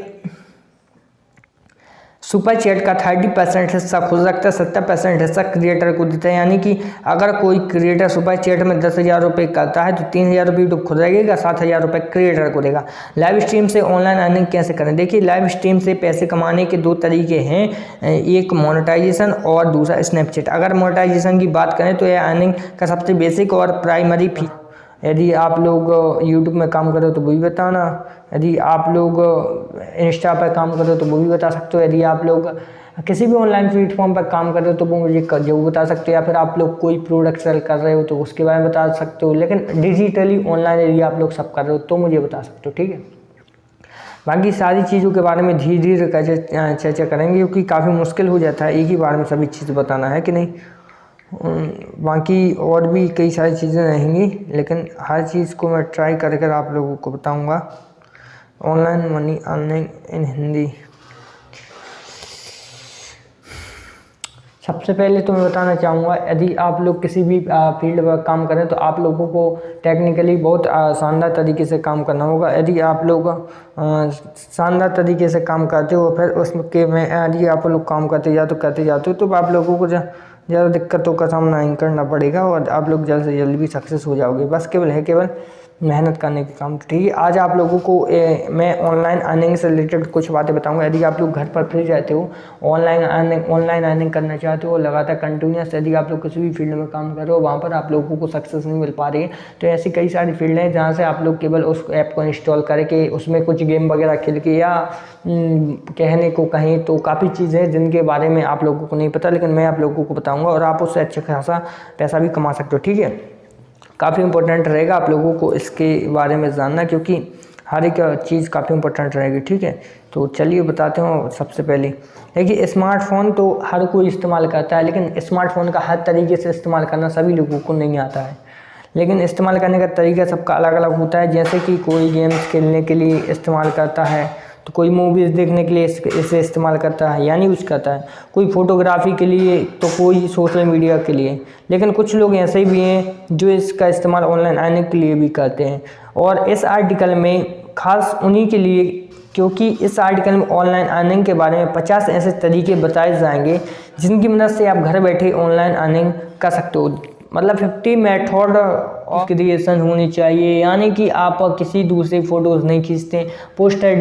सुपर चैट का 30% हिस्सा खुद रखता है, 70% हिस्सा क्रिएटर को देता है। यानी कि अगर कोई क्रिएटर सुपर चैट में 10,000 रुपये करता है तो 3,000 रुपये यूट्यूब खुद रहेगा, 7,000 रुपये क्रिएटर को देगा। लाइव स्ट्रीम से ऑनलाइन अर्निंग कैसे करें? देखिए, लाइव स्ट्रीम से पैसे कमाने के दो तरीके हैं, एक मोनेटाइजेशन और दूसरा स्नैपचैट। अगर मोनेटाइजेशन की बात करें तो यह अर्निंग का सबसे बेसिक और प्राइमरी फी। यदि आप लोग यूट्यूब में काम करो तो वो भी बताना, यदि आप लोग इंस्टा पर काम करो तो वो भी बता सकते हो, यदि आप लोग किसी भी ऑनलाइन प्लेटफॉर्म पर काम कर रहे हो तो वो मुझे जरूर बता सकते हो, या फिर आप लोग कोई प्रोडक्ट सेल कर रहे हो तो उसके बारे में बता सकते हो। लेकिन डिजिटली ऑनलाइन यदि आप लोग सब कर रहे हो तो मुझे बता सकते हो। ठीक है, बाकी सारी चीज़ों के बारे में धीरे धीरे चर्चा करेंगे क्योंकि काफ़ी मुश्किल हो जाता है एक ही बार में सभी चीज़ बताना, है कि नहीं। बाकी और भी कई सारी चीज़ें रहेंगी लेकिन हर चीज़ को मैं ट्राई कर आप लोगों को बताऊंगा। Online money earning in Hindi. सबसे पहले तो मैं बताना चाहूँगा, यदि आप लोग किसी भी फील्ड पर काम करें तो आप लोगों को टेक्निकली बहुत शानदार तरीके से काम करना होगा। यदि आप लोग शानदार तरीके से काम करते हो फिर उसके में यदि आप लोग काम करते जाते हो तो आप लोगों को ज़्यादा दिक्कतों का सामना नहीं करना पड़ेगा और आप लोग जल्द से जल्द भी सक्सेस हो जाओगे। बस केवल मेहनत करने के काम। ठीक है, आज आप लोगों को मैं ऑनलाइन अर्निंग से रिलेटेड कुछ बातें बताऊंगा। यदि आप लोग घर पर फ्री रहते हो, ऑनलाइन अर्निंग करना चाहते हो लगातार कंटिन्यूस, यदि आप लोग किसी भी फील्ड में काम कर रहे हो वहाँ पर आप लोगों को सक्सेस नहीं मिल पा रही है, तो ऐसी कई सारी फील्ड हैं जहाँ से आप लोग केवल उस ऐप को इंस्टॉल करके उसमें कुछ गेम वगैरह खेल के या कहने को कहें तो काफ़ी चीज़ें हैं जिनके बारे में आप लोगों को नहीं पता, लेकिन मैं आप लोगों को बताऊँगा और आप उससे अच्छा खासा पैसा भी कमा सकते हो। ठीक है, काफ़ी इंपॉर्टेंट रहेगा आप लोगों को इसके बारे में जानना क्योंकि हर एक चीज़ काफ़ी इंपॉर्टेंट रहेगी। ठीक है, तो चलिए बताते हूँ। सबसे पहले देखिए, स्मार्टफोन तो हर कोई इस्तेमाल करता है, लेकिन स्मार्टफोन का हर तरीके से इस्तेमाल करना सभी लोगों को नहीं आता है। लेकिन इस्तेमाल करने का तरीका सबका अलग अलग होता है। जैसे कि कोई गेम्स खेलने के लिए इस्तेमाल करता है, तो कोई मूवीज़ देखने के लिए इसे इस्तेमाल करता है यानी यूज़ करता है, कोई फोटोग्राफी के लिए, तो कोई सोशल मीडिया के लिए। लेकिन कुछ लोग ऐसे भी हैं जो इसका इस्तेमाल ऑनलाइन अर्निंग के लिए भी करते हैं। और इस आर्टिकल में खास उन्हीं के लिए, क्योंकि इस आर्टिकल में ऑनलाइन अर्निंग के बारे में 50 ऐसे तरीके बताए जाएंगे जिनकी मदद से आप घर बैठे ऑनलाइन अर्निंग कर सकते हो। मतलब 50 मेथड ऑफ क्रिएशन होनी चाहिए, यानी कि आप किसी दूसरे फोटोज़ नहीं खींचते। पोस्टर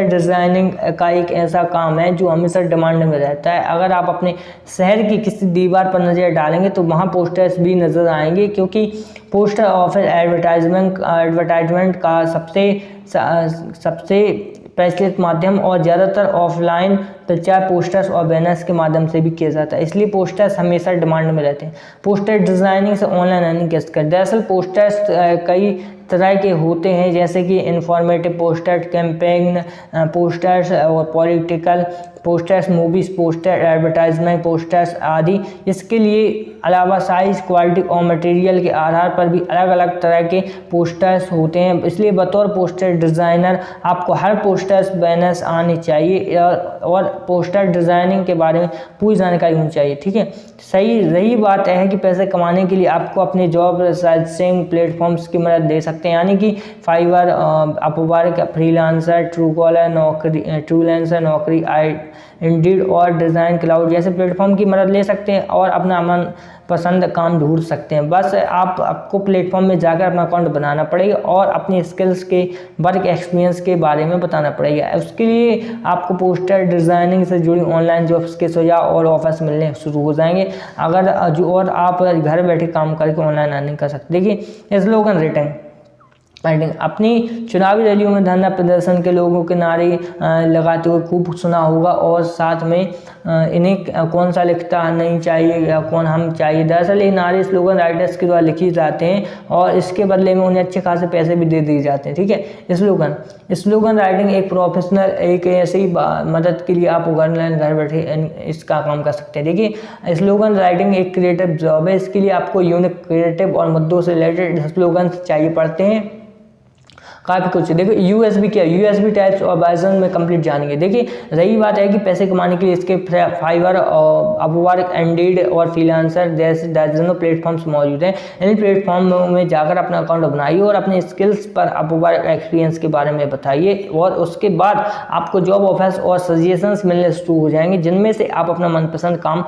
डिज़ाइनिंग का एक ऐसा काम है जो हमेशा डिमांड में रहता है। अगर आप अपने शहर की किसी दीवार पर नज़र डालेंगे तो वहाँ पोस्टर्स भी नज़र आएंगे, क्योंकि पोस्टर ऑफिस एडवर्टाइजमेंट का सबसे प्रचलित माध्यम और ज़्यादातर ऑफलाइन प्रचार पोस्टर्स और बैनर्स के माध्यम से भी किया जाता है, इसलिए पोस्टर्स हमेशा डिमांड में रहते हैं। पोस्टर डिज़ाइनिंग से ऑनलाइन अर्निंग कैसे करें? दरअसल पोस्टर्स कई तरह के होते हैं, जैसे कि इंफॉर्मेटिव पोस्टर, कैंपेन पोस्टर्स और political posters, movies poster, advertisement posters आदि। इसके लिए अलावा साइज़, क्वालिटी और मटेरियल के आधार पर भी अलग अलग तरह के पोस्टर्स होते हैं। इसलिए बतौर पोस्टर डिज़ाइनर आपको हर पोस्टर्स बैनर्स आने चाहिए और पोस्टर डिज़ाइनिंग के बारे में पूरी जानकारी होनी चाहिए। ठीक है, रही बात है कि पैसे कमाने के लिए आपको अपने जॉब सर्चिंग प्लेटफॉर्म्स की मदद ले सकते हैं, यानी कि फाइवर, अपवर्क, फ्रीलांसर, ट्रूलेंसर, नौकरी, इंडीड और डिज़ाइन क्लाउड जैसे प्लेटफॉर्म की मदद ले सकते हैं और अपना मन पसंद काम ढूंढ सकते हैं। बस आपको प्लेटफॉर्म में जाकर अपना अकाउंट बनाना पड़ेगा और अपनी स्किल्स के, वर्क एक्सपीरियंस के बारे में बताना पड़ेगा। उसके लिए आपको पोस्टर डिज़ाइनिंग से जुड़ी ऑनलाइन जॉब्स के सुझाव और ऑफर्स मिलने शुरू हो जाएंगे, और आप घर बैठे काम करके ऑनलाइन अर्निंग कर सकते। देखिए, स्लोगन राइटिंग अपनी चुनावी रैलियों में धरना प्रदर्शन के लोगों के नारे लगाते हुए खूब सुना होगा, और साथ में इन्हें कौन सा लिखता नहीं चाहिए या कौन हम चाहिए। दरअसल ये नारे स्लोगन राइटर्स के द्वारा लिखे जाते हैं और इसके बदले में उन्हें अच्छे खासे पैसे भी दे दिए जाते हैं। ठीक है, स्लोगन राइटिंग एक प्रोफेशनल, एक ऐसी मदद के लिए आप घर बैठे इसका काम कर सकते हैं। देखिए, स्लोगन राइटिंग एक क्रिएटिव जॉब है। इसके लिए आपको यूनिक, क्रिएटिव और मुद्दों से रिलेटेड स्लोगन चाहिए पड़ते हैं काफ़ी कुछ। देखो, यूएसबी क्या है, यूएसबी टाइप्स और वर्जन में कंप्लीट जानेंगे। देखिए, रही बात है कि पैसे कमाने के लिए इसके फाइवर, अपवर्क, इंडीड और फ्रीलांसर जैसे दर्जनों प्लेटफॉर्म्स मौजूद हैं। इन प्लेटफॉर्म में जाकर अपना अकाउंट बनाइए और अपने स्किल्स पर अपवर्क एक्सपीरियंस के बारे में बताइए, और उसके बाद आपको जॉब ऑफर्स और सजेशंस मिलने शुरू हो जाएंगे, जिनमें से आप अपना मनपसंद काम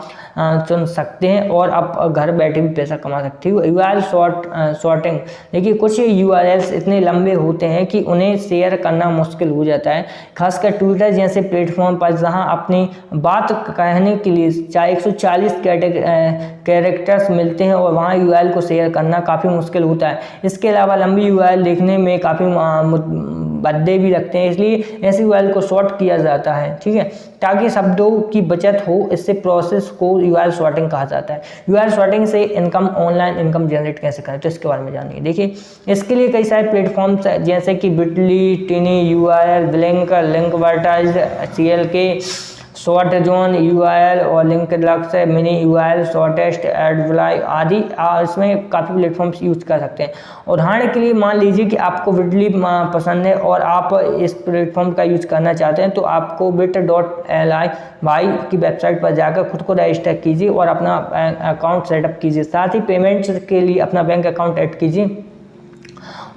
चुन सकते हैं और आप घर बैठे भी पैसा कमा सकते हो। यूआरएल सॉर्टिंग, देखिए कुछ यूआरएल्स इतने लंबे होते हैं कि उन्हें शेयर करना मुश्किल हो जाता है, खासकर ट्विटर जैसे प्लेटफॉर्म पर, जहां अपनी बात कहने के लिए 140 कैरेक्टर्स मिलते हैं और वहां यूआरएल को शेयर करना काफ़ी मुश्किल होता है। इसके अलावा लंबी यूआरएल देखने में काफ़ी भद्दे भी लगते हैं, इसलिए ऐसी यूआरएल को शॉर्ट किया जाता है। ठीक है, ताकि शब्दों की बचत हो। इससे प्रोसेस को यूआरएल शॉर्टिंग कहा जाता है। यूआरएल शॉर्टिंग से ऑनलाइन इनकम जनरेट कैसे करें, तो इसके बारे में जानिए। देखिए, इसके लिए कई सारे प्लेटफॉर्म्स जैसे कि Bitly, TinyURL, Linkvertise, CLK, short zone URL और लिंकलक्स, मिनी यूआरएल, शॉर्टेस्ट, एडफ्लाई आदि इसमें काफ़ी प्लेटफॉर्म्स यूज कर सकते हैं। उदाहरण के लिए मान लीजिए कि आपको बिटली पसंद है और आप इस प्लेटफॉर्म का यूज करना चाहते हैं, तो आपको bit.ly की वेबसाइट पर जाकर खुद को रजिस्टर कीजिए और अपना अकाउंट सेटअप कीजिए। साथ ही पेमेंट्स के लिए अपना बैंक अकाउंट ऐड कीजिए।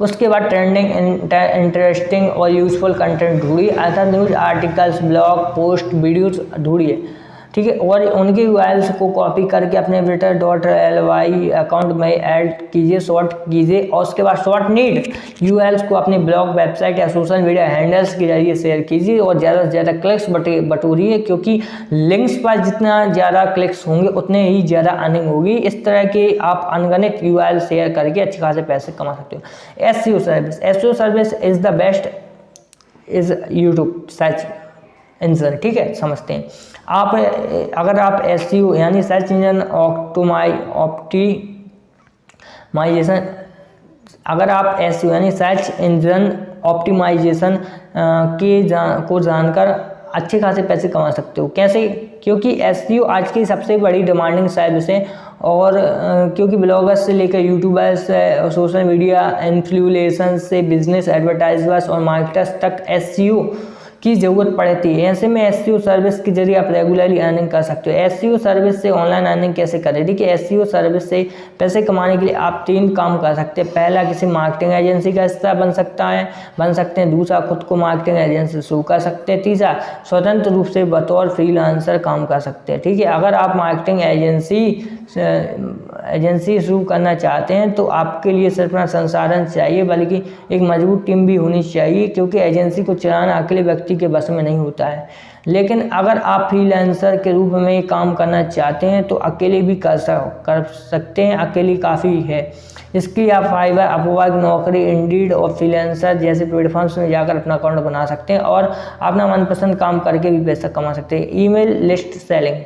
उसके बाद ट्रेंडिंग, इंटरेस्टिंग और यूजफुल कंटेंट ढूंढिए, अर्थात news articles, blog post, videos ढूंढिए। ठीक है, और उनके यूआरएल्स को कॉपी करके अपने bit.ly अकाउंट में ऐड कीजिए, शॉर्ट कीजिए, और उसके बाद शॉर्ट नीड यूआरएल्स को अपने ब्लॉग, वेबसाइट या सोशल मीडिया हैंडल्स के जरिए शेयर कीजिए और ज़्यादा से ज़्यादा क्लिक्स बटोरिए, क्योंकि लिंक्स पर जितना ज़्यादा क्लिक्स होंगे उतने ही ज़्यादा अर्निंग होगी। इस तरह के आप अनगिनत यूआरएल शेयर करके अच्छे खासे पैसे कमा सकते हो। SEO service is the best is YouTube search engine. ठीक है, समझते हैं। अगर आप एसईओ यानी सर्च इंजन ऑप्टिमाइजेशन, अगर आप एसईओ यानी सर्च इंजन ऑप्टिमाइजेशन को जानकर अच्छे खासे पैसे कमा सकते हो। कैसे? क्योंकि एसईओ आज की सबसे बड़ी डिमांडिंग सर्विस है, और क्योंकि ब्लॉगर्स से लेकर यूट्यूबर्स, सोशल मीडिया इन्फ्लुएंसर्स से बिजनेस एडवर्टाइजर्स और मार्केटर्स तक एसईओ की ज़रूरत पड़ती है। ऐसे में एसईओ सर्विस के जरिए आप रेगुलरली अर्निंग कर सकते हो। एसईओ सर्विस से ऑनलाइन अर्निंग कैसे करें? देखिए, एसईओ सर्विस से पैसे कमाने के लिए आप 3 काम कर सकते हैं। पहला, किसी मार्केटिंग एजेंसी का हिस्सा बन सकते हैं। दूसरा, खुद को मार्केटिंग एजेंसी शुरू कर सकते हैं। तीसरा, स्वतंत्र रूप से बतौर फ्रीलांसर काम कर सकते हैं। ठीक है, अगर आप मार्केटिंग एजेंसी शुरू करना चाहते हैं तो आपके लिए सिर्फ ना संसाधन चाहिए, बल्कि एक मजबूत टीम भी होनी चाहिए, क्योंकि एजेंसी को चलाना अकेले व्यक्ति के बस में नहीं होता है। लेकिन अगर आप फ्रीलांसर के रूप में काम करना चाहते हैं तो अकेले भी कर सकते हैं, अकेले काफ़ी है। इसके लिए आप फाइवर, अपवर्क, नौकरी, इंडीड और फ्रीलांसर जैसे प्लेटफॉर्म्स में जाकर अपना अकाउंट बना सकते हैं और अपना मनपसंद काम करके भी पैसा कमा सकते हैं। ईमेल लिस्ट सेलिंग,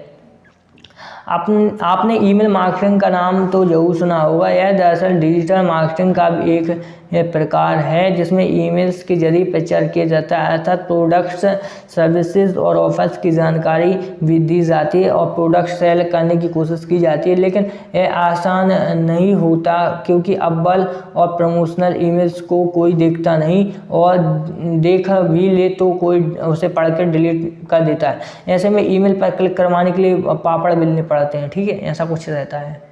आपने ईमेल मार्केटिंग का नाम तो जरूर सुना होगा। यह दरअसल डिजिटल मार्केटिंग का भी एक प्रकार है जिसमें ईमेल्स के जरिए प्रचार किया जाता है, अर्थात प्रोडक्ट्स, सर्विसेज और ऑफर्स की जानकारी भी दी जाती है और प्रोडक्ट सेल करने की कोशिश की जाती है। लेकिन यह आसान नहीं होता, क्योंकि अव्वल और प्रमोशनल ईमेल्स को कोई देखता नहीं, और देख भी ले तो कोई उसे पढ़कर डिलीट कर देता है। ऐसे में ईमेल पर क्लिक करवाने के लिए पापड़ बेलने पड़ते हैं। ठीक है, ऐसा कुछ रहता है।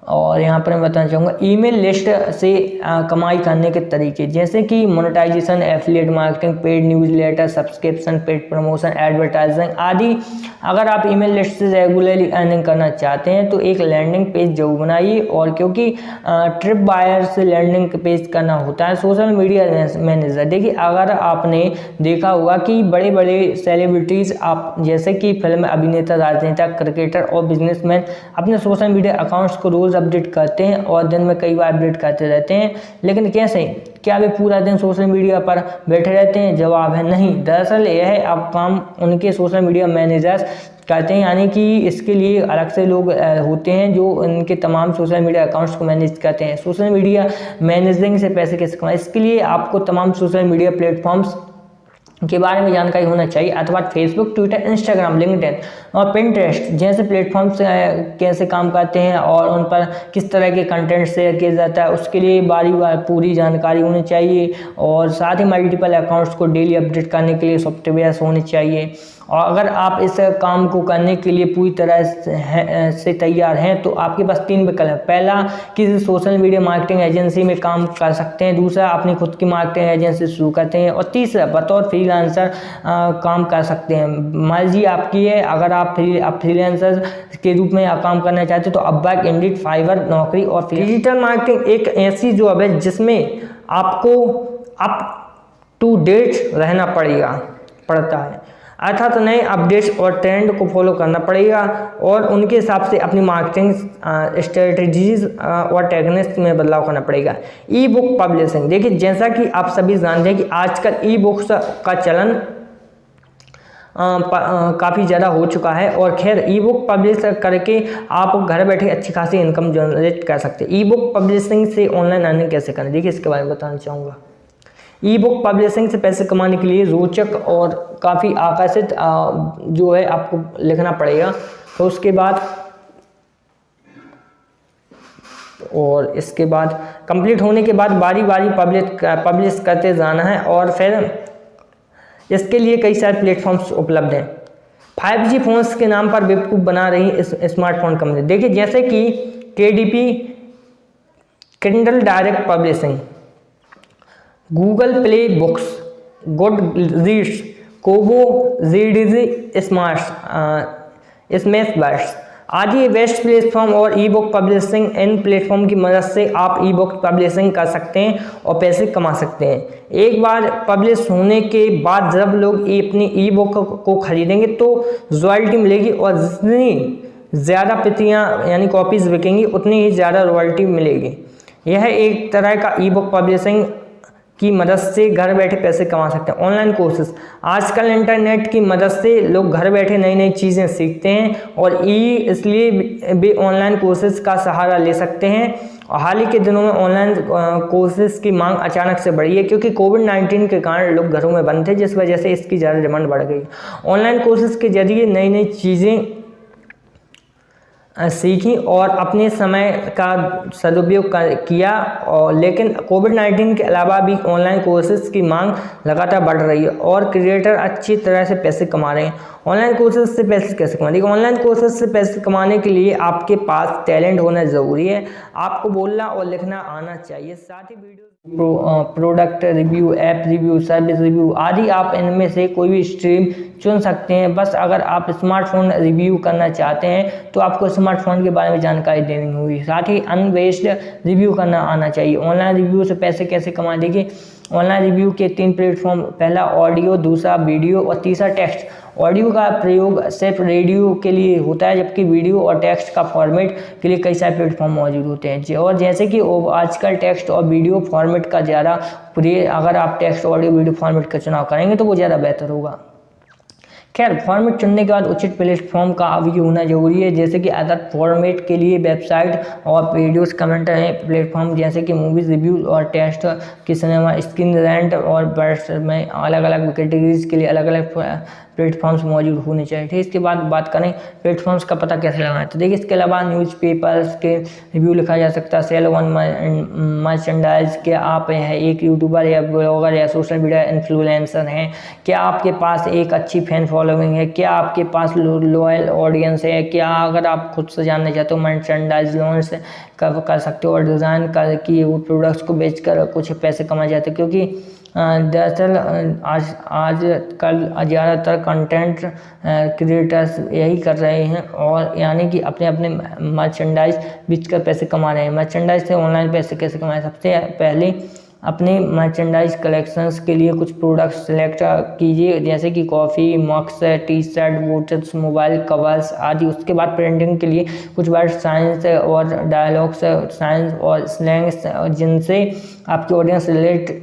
और यहाँ पर मैं बताना चाहूँगा ईमेल लिस्ट से कमाई करने के तरीके, जैसे कि monetization, affiliate marketing, paid newsletter subscription, paid promotion, advertising आदि। अगर आप ईमेल लिस्ट से रेगुलरली अर्निंग करना चाहते हैं तो एक लैंडिंग पेज जरूर बनाइए, और क्योंकि ट्रिप बायर से लैंडिंग पेज करना होता है। सोशल मीडिया मैनेजर, देखिए अगर आपने देखा होगा कि बड़े बड़े सेलिब्रिटीज़, आप जैसे कि फिल्म अभिनेता, राजनेता, क्रिकेटर और बिजनेसमैन अपने सोशल मीडिया अकाउंट्स को रोज़ अपडेट करते हैं और दिन में कई बार अपडेट करते रहते हैं। लेकिन कैसे? क्या वे पूरा दिन सोशल मीडिया पर बैठे रहते हैं? जवाब है नहीं। दरअसल यह अब काम उनके सोशल मीडिया मैनेजर्स करते हैं, यानी कि इसके लिए अलग से लोग होते हैं जो उनके तमाम सोशल मीडिया अकाउंट्स को मैनेज करते हैं। सोशल मीडिया मैनेजिंग से पैसे कैसे कमाएं? इसके लिए आपको तमाम सोशल मीडिया प्लेटफॉर्म्स के बारे में जानकारी होना चाहिए, अथवा फेसबुक, ट्विटर, इंस्टाग्राम, लिंक्डइन और पिंटरेस्ट जैसे प्लेटफॉर्म्स कैसे काम करते हैं और उन पर किस तरह के कंटेंट शेयर किया जाता है, उसके लिए पूरी जानकारी होनी चाहिए। और साथ ही मल्टीपल अकाउंट्स को डेली अपडेट करने के लिए सॉफ्टवेयर होने चाहिए। और अगर आप इस काम को करने के लिए पूरी तरह से तैयार हैं तो आपके पास 3 विकल्प हैं। पहला, किसी सोशल मीडिया मार्केटिंग एजेंसी में काम कर सकते हैं। दूसरा, अपनी खुद की मार्केटिंग एजेंसी शुरू करते हैं। और तीसरा, बतौर फ्रीलांसर काम कर सकते हैं। मर्जी आपकी है। अगर आप फ्रीलांसर के रूप में काम करना चाहते हैं तो अपवर्क, इंडीड, फाइवर, नौकरी और डिजिटल मार्केटिंग एक ऐसी जॉब है जिसमें आपको अप टू डेट रहना पड़ता है, अर्थात नए अपडेट्स और ट्रेंड को फॉलो करना पड़ेगा और उनके हिसाब से अपनी मार्केटिंग स्ट्रेटजीज और टेक्निक्स में बदलाव करना पड़ेगा। ई बुक पब्लिशिंग, देखिए जैसा कि आप सभी जानते हैं कि आजकल ई बुक्स का चलन काफ़ी ज़्यादा हो चुका है। और खैर, ई बुक पब्लिश करके आप घर बैठे अच्छी खासी इनकम जनरेट कर सकते हैं। ई बुक पब्लिशिंग से ऑनलाइन अर्निंग कैसे करें, देखिए इसके बारे में बताना चाहूँगा। ई बुक पब्लिशिंग से पैसे कमाने के लिए रोचक और काफ़ी आकर्षित जो है आपको लिखना पड़ेगा। तो उसके बाद और इसके बाद कंप्लीट होने के बाद बारी बारी पब्लिश करते जाना है। और फिर इसके लिए कई सारे प्लेटफॉर्म्स उपलब्ध हैं। 5G फोन्स के नाम पर बेवकूफ़ बना रही स्मार्टफोन कंपनी, देखिए जैसे कि KDP, Kindle Direct Publishing, Google Play Books, Goodreads, Kobo, ZDZ Smashwords आदि बेस्ट प्लेटफॉर्म और ई बुक पब्लिशिंग। इन प्लेटफॉर्म की मदद से आप ई बुक पब्लिशिंग कर सकते हैं और पैसे कमा सकते हैं। एक बार पब्लिश होने के बाद जब लोग अपनी ई बुक को खरीदेंगे तो रॉयल्टी मिलेगी, और जितनी ज़्यादा प्रतियाँ यानी कॉपीज़ बिकेंगी उतनी ही ज़्यादा रॉयल्टी मिलेगी। यह एक तरह का ई बुक पब्लिशिंग की मदद से घर बैठे पैसे कमा सकते हैं। ऑनलाइन कोर्सेज, आजकल इंटरनेट की मदद से लोग घर बैठे नई नई चीज़ें सीखते हैं और इसलिए वे ऑनलाइन कोर्सेज का सहारा ले सकते हैं और हाल ही के दिनों में ऑनलाइन कोर्सेज की मांग अचानक से बढ़ी है, क्योंकि कोविड-19 के कारण लोग घरों में बंद थे, जिस वजह से इसकी ज़्यादा डिमांड बढ़ गई। ऑनलाइन कोर्सेज के जरिए नई नई चीज़ें सीखी और अपने समय का सदुपयोग किया। और लेकिन कोविड-19 के अलावा भी ऑनलाइन कोर्सेज की मांग लगातार बढ़ रही है और क्रिएटर अच्छी तरह से पैसे कमा रहे हैं। ऑनलाइन कोर्सेज से पैसे कैसे कमाने? ऑनलाइन कोर्सेज से पैसे कमाने के लिए आपके पास टैलेंट होना ज़रूरी है। आपको बोलना और लिखना आना चाहिए, साथ ही video product review, app review, service review आदि, आप इनमें से कोई भी स्ट्रीम चुन सकते हैं। बस अगर आप स्मार्टफोन रिव्यू करना चाहते हैं तो आपको स्मार्टफोन के बारे में जानकारी देनी होगी, साथ ही अनबेस्ड रिव्यू करना आना चाहिए। ऑनलाइन रिव्यू से पैसे कैसे कमाएं? देखिए, ऑनलाइन रिव्यू के 3 प्लेटफॉर्म, पहला ऑडियो, दूसरा वीडियो और तीसरा टेक्स्ट। ऑडियो का प्रयोग सिर्फ रेडियो के लिए होता है, जबकि वीडियो और टेक्स्ट का फॉर्मेट के लिए कई सारे प्लेटफॉर्म मौजूद होते हैं। और जैसे कि आजकल टेक्स्ट और वीडियो फॉर्मेट का ज़्यादा अगर आप टेक्स्ट, ऑडियो, वीडियो फॉर्मेट का चुनाव करेंगे तो वो ज़्यादा बेहतर होगा। खैर, फॉर्मेट चुनने के बाद उचित प्लेटफॉर्म का भी होना जरूरी है, जैसे कि अदर फॉर्मेट के लिए वेबसाइट और वीडियोस कमेंट हैं प्लेटफॉर्म, जैसे कि मूवीज़ रिव्यूज़ और टेस्ट की सिनेमा स्क्रीन रेंट और बर्ड्स में अलग अलग कैटेगरीज के लिए अलग अलग प्लेटफॉर्म्स मौजूद होने चाहिए। ठीक, इसके बाद बात करें प्लेटफॉर्म्स का पता कैसे लगाएं, तो देखिए, इसके अलावा न्यूज़पेपर्स के रिव्यू लिखा जा सकता है, सेल ऑन मर्चेंडाइज के आप हैं एक यूट्यूबर या ब्लॉगर या सोशल मीडिया इन्फ्लुएंसर हैं, क्या आपके पास एक अच्छी फैन फॉलोइंग है, क्या आपके पास लॉयल ऑडियंस है, क्या अगर आप खुद से जानना चाहते हो मर्चेंडाइज लॉन्च कर सकते हो और डिज़ाइन कर कि वो प्रोडक्ट्स को बेचकर कुछ पैसे कमा जाते हैं। क्योंकि दरअसल आज कल ज़्यादातर कंटेंट क्रिएटर्स यही कर रहे हैं, और यानी कि अपने अपने मर्चेंडाइज बेचकर पैसे कमा रहे हैं। मर्चेंडाइज से ऑनलाइन पैसे कैसे कमाएं? सबसे पहले अपने मर्चेंडाइज कलेक्शंस के लिए कुछ प्रोडक्ट्स सेलेक्ट कीजिए, जैसे कि coffee mugs, T shirt, watches, mobile covers आदि। उसके बाद प्रिंटिंग के लिए कुछ वर्ड साइंस और डायलॉग्स, साइंस और स्लैंग्स जिनसे आपकी ऑडियंस रिलेट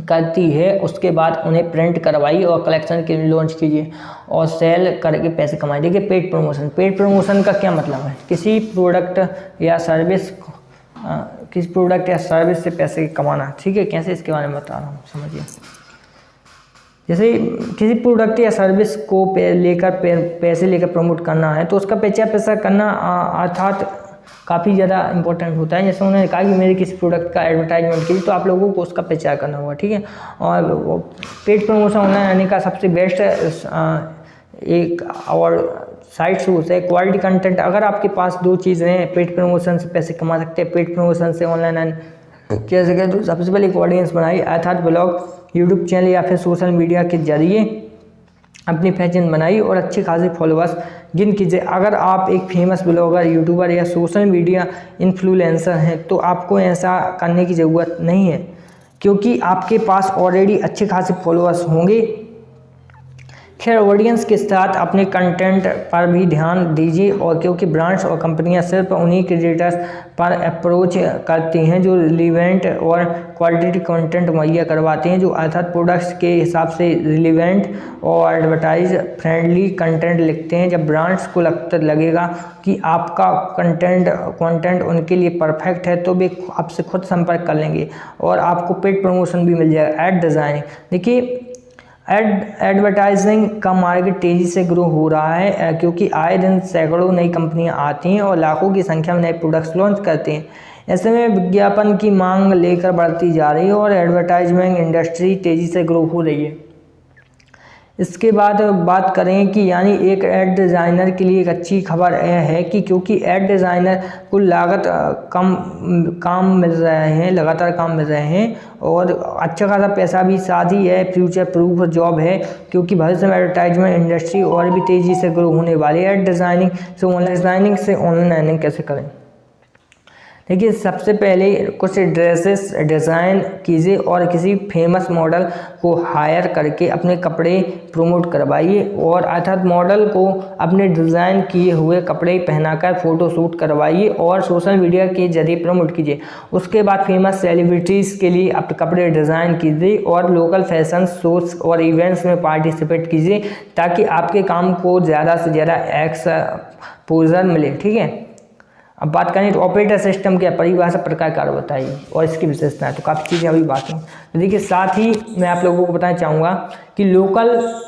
करती है, उसके बाद उन्हें प्रिंट करवाइए और कलेक्शन के लिए लॉन्च कीजिए और सेल करके पैसे कमाइए। देखिए, पेड प्रमोशन। पेड प्रमोशन का क्या मतलब है? किसी प्रोडक्ट या सर्विस से पैसे कमाना। ठीक है, कैसे, इसके बारे में बता रहा हूँ, समझिए। जैसे किसी प्रोडक्ट या सर्विस को पैसे लेकर प्रमोट करना है तो उसका पैसा करना अर्थात काफ़ी ज़्यादा इंपॉर्टेंट होता है। जैसे उन्होंने कहा कि मेरे किसी प्रोडक्ट का एडवर्टाइजमेंट कीजिए, तो आप लोगों को उसका प्रचार करना होगा। ठीक है, और पेड प्रमोशन ऑनलाइन आने का सबसे बेस्ट एक और साइट सोर्स है क्वालिटी कंटेंट। अगर आपके पास 2 चीज़ें हैं, पेड प्रमोशन से पैसे कमा सकते हैं, पेड प्रमोशन से ऑनलाइन कैसे करें, तो सबसे पहले एक ऑडियंस बनाइए, अर्थात ब्लॉग, यूट्यूब चैनल या फिर सोशल मीडिया के जरिए अपनी पहचान बनाई और अच्छे खासे फॉलोअर्स गेन कीजिए। अगर आप एक फेमस ब्लॉगर, यूट्यूबर या सोशल मीडिया इन्फ्लुएंसर हैं तो आपको ऐसा करने की ज़रूरत नहीं है, क्योंकि आपके पास ऑलरेडी अच्छे खासे फॉलोअर्स होंगे। खैर, ऑडियंस के साथ अपने कंटेंट पर भी ध्यान दीजिए, और क्योंकि ब्रांड्स और कंपनियां सिर्फ उन्हीं क्रिएटर्स पर अप्रोच करती हैं जो रिलेवेंट और क्वालिटी कंटेंट मुहैया करवाते हैं, जो अर्थात प्रोडक्ट्स के हिसाब से रिलेवेंट और एडवर्टाइज फ्रेंडली कंटेंट लिखते हैं। जब ब्रांड्स को लगेगा कि आपका कंटेंट उनके लिए परफेक्ट है तो वे आपसे खुद संपर्क कर लेंगे और आपको पेड प्रमोशन भी मिल जाएगा। Ad designing. देखिए, एडवर्टाइजिंग का मार्केट तेज़ी से ग्रो हो रहा है, क्योंकि आए दिन सैकड़ों नई कंपनियां आती हैं और लाखों की संख्या में नए प्रोडक्ट्स लॉन्च करते हैं। ऐसे में विज्ञापन की मांग लेकर बढ़ती जा रही है और एडवर्टाइजमेंट इंडस्ट्री तेज़ी से ग्रो हो रही है। इसके बाद बात करें कि यानी एक ऐड डिज़ाइनर के लिए एक अच्छी खबर यह है कि क्योंकि ऐड डिज़ाइनर को लगातार काम मिल रहे हैं और अच्छा खासा पैसा भी साथ ही है, फ्यूचर प्रूफ जॉब है, क्योंकि भविष्य में एडवर्टाइजमेंट इंडस्ट्री और भी तेज़ी से ग्रो होने वाली है। ऐड डिज़ाइनिंग से ऑनलाइन अर्निंग कैसे करें? देखिए, सबसे पहले कुछ ड्रेसेस डिज़ाइन कीजिए और किसी फेमस मॉडल को हायर करके अपने कपड़े प्रमोट करवाइए, और अर्थात मॉडल को अपने डिज़ाइन किए हुए कपड़े पहनाकर फ़ोटो शूट करवाइए और सोशल मीडिया के जरिए प्रमोट कीजिए। उसके बाद फेमस सेलिब्रिटीज़ के लिए अपने कपड़े डिज़ाइन कीजिए और लोकल फैशन शोज़ और इवेंट्स में पार्टिसिपेट कीजिए, ताकि आपके काम को ज़्यादा से ज़्यादा एक्सपोजर मिले। ठीक है, अब बात करें तो ऑपरेटर सिस्टम की परिभाषा प्रकार कार्य बताइए और इसकी विशेषताएं, तो काफ़ी चीज़ें अभी बात हैं। तो देखिए साथ ही मैं आप लोगों को बताना चाहूँगा कि लोकल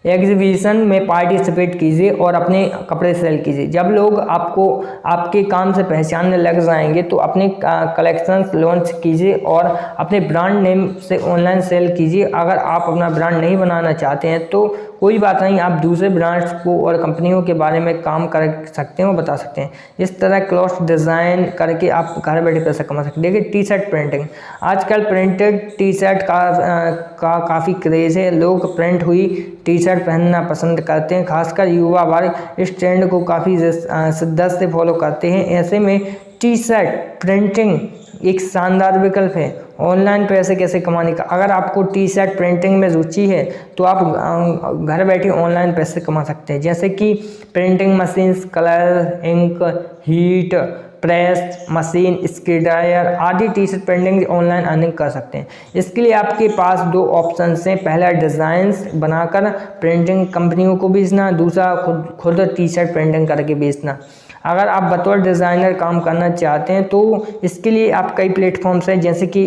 एग्जीबिशन में पार्टिसिपेट कीजिए और अपने कपड़े सेल कीजिए। जब लोग आपको आपके काम से पहचानने लग जाएंगे तो अपने कलेक्शंस लॉन्च कीजिए और अपने ब्रांड नेम से ऑनलाइन सेल कीजिए। अगर आप अपना ब्रांड नहीं बनाना चाहते हैं तो कोई बात नहीं, आप दूसरे ब्रांड्स को और कंपनियों के बारे में काम कर सकते हैं और बता सकते हैं। इस तरह क्लॉथ डिज़ाइन करके आप घर बैठे पैसा कमा सकते हैं। देखिए टी शर्ट प्रिंटिंग, आजकल प्रिंटेड टी शर्ट का काफ़ी क्रेज़ है। लोग प्रिंट हुई टी शर्ट पहनना पसंद करते हैं, खासकर युवा वर्ग इस ट्रेंड को काफ़ी शिद्दत से फॉलो करते हैं। ऐसे में टी शर्ट प्रिंटिंग एक शानदार विकल्प है ऑनलाइन पैसे कैसे कमाने का। अगर आपको टी शर्ट प्रिंटिंग में रुचि है तो आप घर बैठे ऑनलाइन पैसे कमा सकते हैं, जैसे कि printing machines, colour, ink, heat press machine, screw dryer आदि T shirt printing online earning कर सकते हैं। इसके लिए आपके पास दो ऑप्शन हैं, पहला डिज़ाइंस बनाकर प्रिंटिंग कंपनियों को बेचना, दूसरा खुद टी शर्ट प्रिंटिंग करके बेचना। अगर आप बतौर डिज़ाइनर काम करना चाहते हैं तो इसके लिए आप कई प्लेटफॉर्म्स हैं, जैसे कि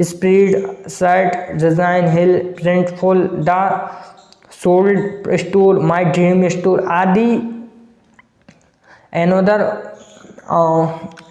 spread shirt, design hill, Printful, the sold store, my dream store आदि एनोदर।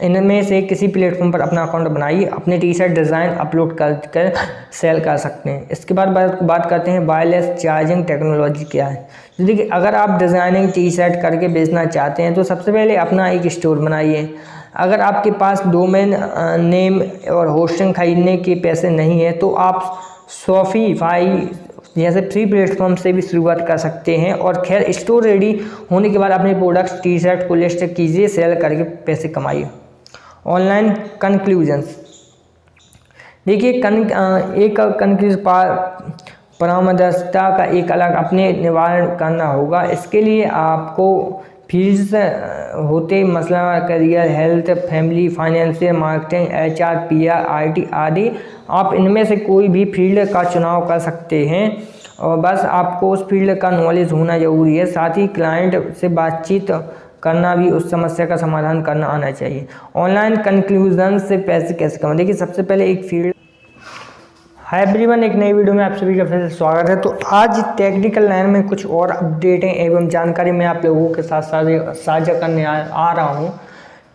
इनमें से किसी प्लेटफॉर्म पर अपना अकाउंट बनाइए, अपने टी शर्ट डिज़ाइन अपलोड कर सेल कर सकते हैं। इसके बाद बात करते हैं वायरलेस चार्जिंग टेक्नोलॉजी क्या है। तो देखिए अगर आप डिज़ाइनिंग टी शर्ट करके बेचना चाहते हैं तो सबसे पहले अपना एक स्टोर बनाइए। अगर आपके पास डोमेन नेम और होस्टिंग खरीदने के पैसे नहीं है तो आप शॉपिफाई जैसे फ्री प्लेटफॉर्म से भी शुरुआत कर सकते हैं। और खैर स्टोर रेडी होने के बाद अपने प्रोडक्ट्स टी शर्ट को लिस्ट कीजिए, सेल करके पैसे कमाइए। ऑनलाइन कंक्लूजन्स, देखिए एक कंक्लूजन परामर्शदाता का एक अलग अपने निवारण करना होगा। इसके लिए आपको फील्ड्स होते मसला career, health, family, financial, marketing, HR, PR, IT आदि। आप इनमें से कोई भी फील्ड का चुनाव कर सकते हैं और बस आपको उस फील्ड का नॉलेज होना ज़रूरी है। साथ ही क्लाइंट से बातचीत करना भी, उस समस्या का समाधान करना आना चाहिए। ऑनलाइन कंक्लूजन से पैसे कैसे कमाएं, देखिए सबसे पहले एक फील्ड। हाय एवरीवन, एक नई वीडियो में आप सभी का फिर से स्वागत है। तो आज टेक्निकल लाइन में कुछ और अपडेटें एवं जानकारी मैं आप लोगों के साथ साझा करने आ रहा हूं।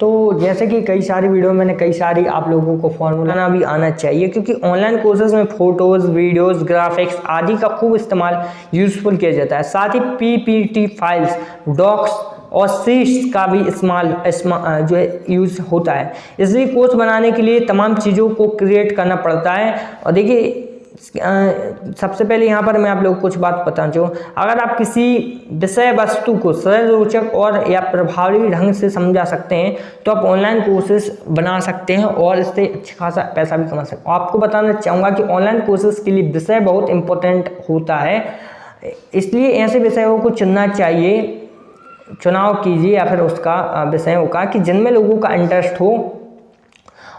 तो जैसे कि कई सारी वीडियो मैंने कई सारी आप लोगों को फॉर्मूला भी आना चाहिए, क्योंकि ऑनलाइन कोर्सेज में फ़ोटोज़, वीडियोज़, ग्राफिक्स आदि का खूब इस्तेमाल यूज़फुल किया जाता है। साथ ही PPT फाइल्स, डॉक्स और शीट्स का भी इस्तेमाल जो है यूज़ होता है। इसलिए कोर्स बनाने के लिए तमाम चीज़ों को क्रिएट करना पड़ता है। और देखिए सबसे पहले यहाँ पर मैं आप लोगों को कुछ बात बताना चाहूँ। अगर आप किसी विषय वस्तु को सरल, रोचक और या प्रभावी ढंग से समझा सकते हैं तो आप ऑनलाइन कोर्सेज बना सकते हैं और इससे अच्छा खासा पैसा भी कमा सकते हैं। आपको बताना चाहूँगा कि ऑनलाइन कोर्सेज के लिए विषय बहुत इंपॉर्टेंट होता है, इसलिए ऐसे विषयों को चुनना चाहिए, चुनाव कीजिए या फिर उसका विषयों का कि जिनमें लोगों का इंटरेस्ट हो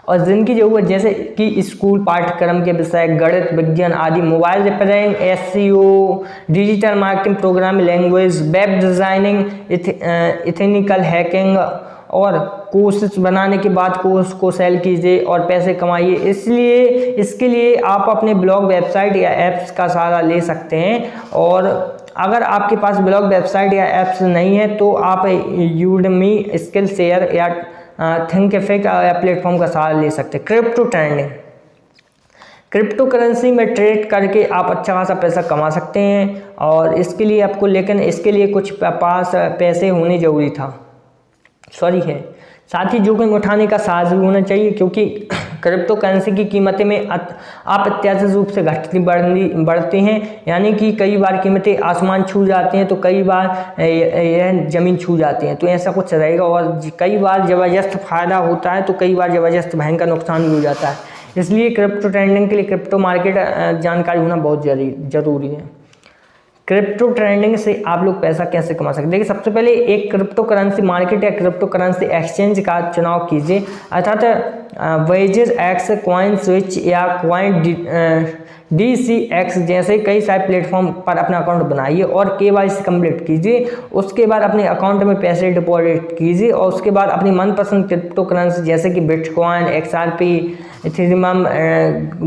और जिनकी ज़रूरत, जैसे कि स्कूल पाठ्यक्रम के विषय, गणित, विज्ञान आदि, mobile repairing, SEO, digital marketing, programming language, web designing, ethical hacking. और कोर्सेज बनाने के बाद कोर्स को सेल कीजिए और पैसे कमाइए। इसलिए इसके लिए आप अपने ब्लॉग, वेबसाइट या ऐप्स का सहारा ले सकते हैं। और अगर आपके पास ब्लॉग, वेबसाइट या ऐप्स नहीं है तो आप यूडमी, स्किल शेयर या थिंकिफिक प्लेटफॉर्म का सहारा ले सकते हैं। क्रिप्टो ट्रेडिंग, क्रिप्टो करेंसी में ट्रेड करके आप अच्छा खासा पैसा कमा सकते हैं और इसके लिए आपको, लेकिन इसके लिए कुछ पास पैसे होने जरूरी था, है। साथ ही जोखिम उठाने का साहस भी होना चाहिए, क्योंकि क्रिप्टो करेंसी की कीमतें में अप्रत्याशित रूप से बढ़ती हैं। यानी कि कई बार कीमतें आसमान छू जाती हैं तो कई बार यह ज़मीन छू जाती हैं, तो ऐसा कुछ रहेगा। और कई बार ज़बरदस्त फ़ायदा होता है तो कई बार ज़बरदस्त भयंकर नुकसान भी हो जाता है। इसलिए क्रिप्टो ट्रेडिंग के लिए क्रिप्टो मार्केट जानकारी होना बहुत ज़रूरी है। क्रिप्टो ट्रेडिंग से आप लोग पैसा कैसे कमा सकते हैं। देखिए सबसे पहले एक क्रिप्टो करेंसी मार्केट या क्रिप्टो करेंसी एक्सचेंज का चुनाव कीजिए, अर्थात वेजेस एक्स, कॉइन स्विच या कॉइन DCX जैसे कई सारे प्लेटफॉर्म पर अपना अकाउंट बनाइए और KYC कंप्लीट कीजिए। उसके बाद अपने अकाउंट में पैसे डिपॉजिट कीजिए और उसके बाद अपनी मनपसंद क्रिप्टो करेंसी जैसे कि बिटकॉइन, XRP, इथेरियम,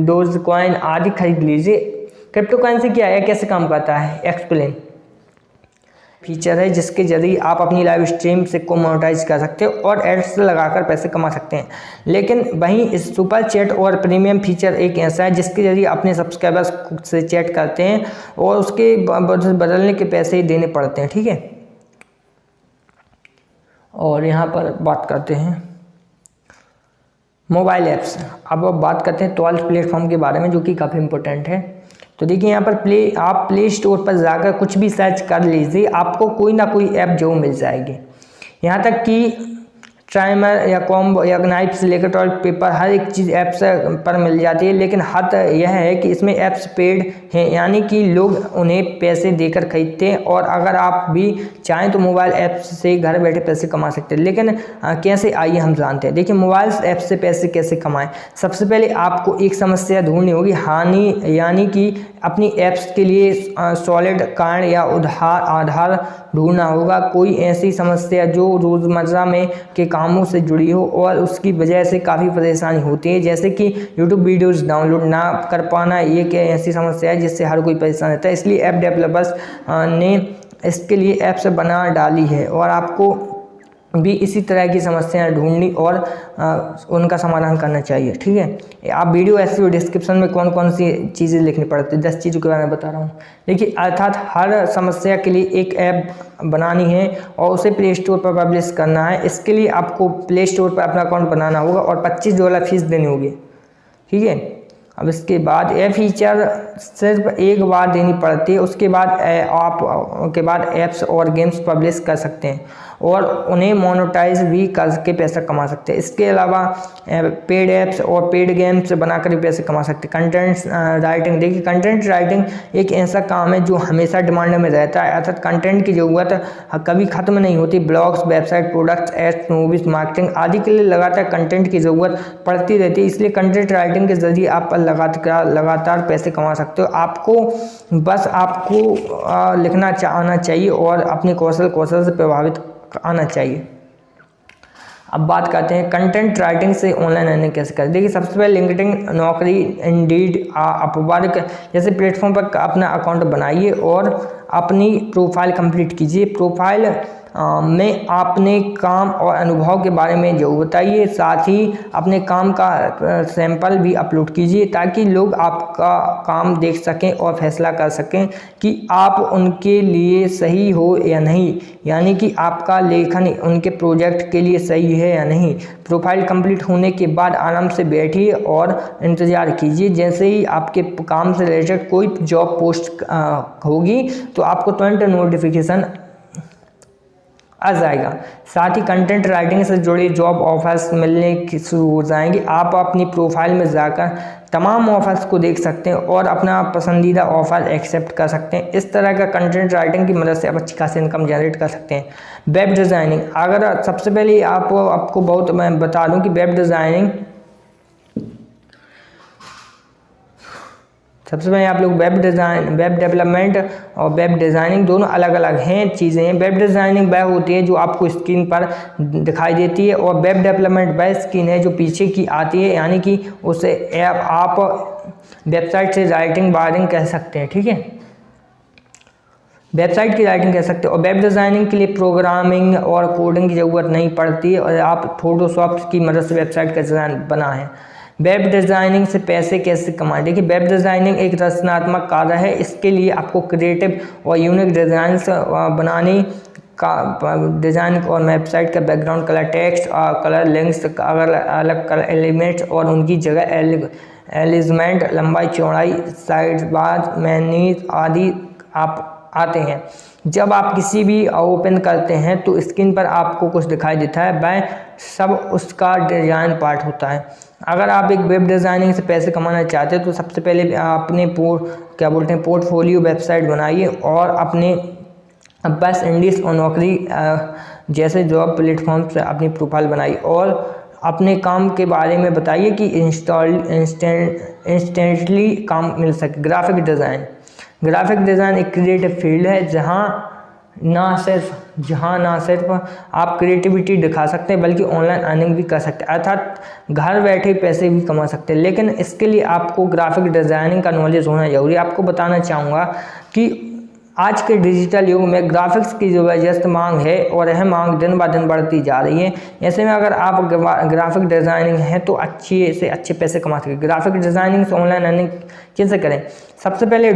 डोजकॉइन आदि खरीद लीजिए। क्रिप्टो करेंसी क्या है, कैसे काम करता है, एक्सप्लेन। फीचर है जिसके जरिए आप अपनी लाइव स्ट्रीम से को मोनेटाइज कर सकते हो और एड्स लगाकर पैसे कमा सकते हैं। लेकिन वहीं इस सुपर चैट और प्रीमियम फीचर एक ऐसा है जिसके जरिए अपने सब्सक्राइबर्स से चैट करते हैं और उसके बदलने के पैसे ही देने पड़ते हैं, ठीक है। और यहाँ पर बात करते हैं मोबाइल ऐप्स। अब बात करते हैं 12 प्लेटफॉर्म के बारे में जो कि काफ़ी इंपॉर्टेंट है। तो देखिए यहाँ पर आप प्ले स्टोर पर जाकर कुछ भी सर्च कर लीजिए, आपको कोई ना कोई ऐप जो मिल जाएगी। यहाँ तक कि ट्राइमर या कॉम्बो या नाइफ से लेकर टॉयलेट पेपर हर एक चीज़ ऐप्स पर मिल जाती है। लेकिन हद यह है कि इसमें ऐप्स पेड हैं, यानी कि लोग उन्हें पैसे देकर खरीदते हैं और अगर आप भी चाहें तो मोबाइल ऐप्स से घर बैठे पैसे कमा सकते हैं। लेकिन कैसे, आइए हम जानते हैं। देखिए मोबाइल ऐप से पैसे कैसे कमाएं। सबसे पहले आपको एक समस्या ढूंढनी होगी, हानि, यानी कि अपनी ऐप्स के लिए सॉलिड कारण या आधार ढूंढना होगा। कोई ऐसी समस्या जो रोज़मर्रा में के कामों से जुड़ी हो और उसकी वजह से काफ़ी परेशानी होती है, जैसे कि यूट्यूब वीडियोस डाउनलोड ना कर पाना। ये क्या ऐसी समस्या है जिससे हर कोई परेशान रहता है, इसलिए ऐप डेवलपर्स ने इसके लिए ऐप्स बना डाली है और आपको भी इसी तरह की समस्याएं ढूंढनी और उनका समाधान करना चाहिए, ठीक है। आप वीडियो SEO डिस्क्रिप्शन में कौन कौन सी चीज़ें लिखनी पड़ती है, 10 चीज़ों के बारे में बता रहा हूँ। देखिए अर्थात हर समस्या के लिए एक ऐप बनानी है और उसे प्ले स्टोर पर पब्लिश करना है। इसके लिए आपको प्ले स्टोर पर अपना अकाउंट बनाना होगा और $25 फीस देनी होगी, ठीक है। अब इसके बाद यह फीचर सिर्फ एक बार देनी पड़ती है, उसके बाद ऐप्स और गेम्स पब्लिश कर सकते हैं और उन्हें मोनेटाइज भी करके पैसा कमा सकते हैं। इसके अलावा पेड ऐप्स और पेड गेम्स बनाकर भी पैसे कमा सकते हैं। कंटेंट राइटिंग, देखिए कंटेंट राइटिंग एक ऐसा काम है जो हमेशा डिमांड में रहता है, अर्थात कंटेंट की ज़रूरत कभी ख़त्म नहीं होती। Blogs, website, products, ads, movies, marketing आदि के लिए लगातार कंटेंट की ज़रूरत पड़ती रहती है, इसलिए कंटेंट राइटिंग के ज़रिए आप लगातार पैसे कमा सकते हो। आपको लिखना आना चाहिए और अपने कौशल से प्रभावित आना चाहिए। अब बात करते हैं कंटेंट राइटिंग से ऑनलाइन अर्निंग कैसे करें। देखिए सबसे पहले लिंक्डइन, नौकरी, इंडीड, अपवर्क जैसे प्लेटफॉर्म पर अपना अकाउंट बनाइए और अपनी प्रोफाइल कंप्लीट कीजिए। प्रोफाइल में अपने काम और अनुभव के बारे में जो बताइए, साथ ही अपने काम का सैंपल भी अपलोड कीजिए ताकि लोग आपका काम देख सकें और फैसला कर सकें कि आप उनके लिए सही हो या नहीं, यानी कि आपका लेखन उनके प्रोजेक्ट के लिए सही है या नहीं। प्रोफाइल कंप्लीट होने के बाद आराम से बैठिए और इंतज़ार कीजिए। जैसे ही आपके काम से रिलेटेड कोई जॉब पोस्ट होगी तो आपको तुरंत नोटिफिकेशन आ जाएगा। साथ ही कंटेंट राइटिंग से जुड़े जॉब ऑफर्स मिलने शुरू हो जाएंगे। आप अपनी प्रोफाइल में जाकर तमाम ऑफर्स को देख सकते हैं और अपना पसंदीदा ऑफर एक्सेप्ट कर सकते हैं। इस तरह का कंटेंट राइटिंग की मदद से आप अच्छी खासी इनकम जनरेट कर सकते हैं। वेब डिज़ाइनिंग, अगर सबसे पहले आपको मैं बता दूं कि वेब डिज़ाइनिंग, सबसे पहले आप लोग वेब डेवलपमेंट और वेब डिज़ाइनिंग दोनों अलग अलग हैं चीज़ें हैं। वेब डिज़ाइनिंग वह होती है जो आपको स्क्रीन पर दिखाई देती है और वेब डेवलपमेंट वह स्क्रीन है जो पीछे की आती है, यानी कि उसे आप वेबसाइट से राइटिंग वायरिंग कह सकते हैं, ठीक है। वेबसाइट की राइटिंग कह सकते हैं। और वेब डिज़ाइनिंग के लिए प्रोग्रामिंग और कोडिंग की ज़रूरत नहीं पड़ती है और आप फोटोशॉप की मदद से वेबसाइट का डिज़ाइन बना है। वेब डिज़ाइनिंग से पैसे कैसे कमाएं। देखिए वेब डिज़ाइनिंग एक रचनात्मक कार्य है। इसके लिए आपको क्रिएटिव और यूनिक डिज़ाइंस बनाने का डिज़ाइन और वेबसाइट का background colour, text colour, links, अलग कलर एलिमेंट्स और उनकी जगह एलिमेंट, लंबाई, चौड़ाई, साइड बार, मेन्यूज आदि आप आते हैं। जब आप किसी भी ओपन करते हैं तो स्क्रीन पर आपको कुछ दिखाई देता है, वह सब उसका डिजाइन पार्ट होता है। अगर आप एक वेब डिज़ाइनिंग से पैसे कमाना चाहते हैं तो सबसे पहले अपने पोर्टफोलियो वेबसाइट बनाइए और अपने बेस्ट इंडीज और नौकरी जैसे जॉब प्लेटफॉर्म से अपनी प्रोफाइल बनाइए और अपने काम के बारे में बताइए कि इंस्टेंटली काम मिल सके। ग्राफिक डिज़ाइन एक क्रिएटिव फील्ड है जहां ना सिर्फ आप क्रिएटिविटी दिखा सकते हैं बल्कि ऑनलाइन अर्निंग भी कर सकते हैं, अर्थात घर बैठे पैसे भी कमा सकते हैं। लेकिन इसके लिए आपको ग्राफिक डिज़ाइनिंग का नॉलेज होना जरूरी है। आपको बताना चाहूँगा कि आज के डिजिटल युग में ग्राफिक्स की ज़बरदस्त मांग है और यह मांग दिन ब दिन बढ़ती जा रही है। ऐसे में अगर आप ग्राफिक डिज़ाइनिंग है तो अच्छे से अच्छे पैसे कमा सकें। ग्राफिक डिज़ाइनिंग से ऑनलाइन अर्निंग कैसे करें? सबसे पहले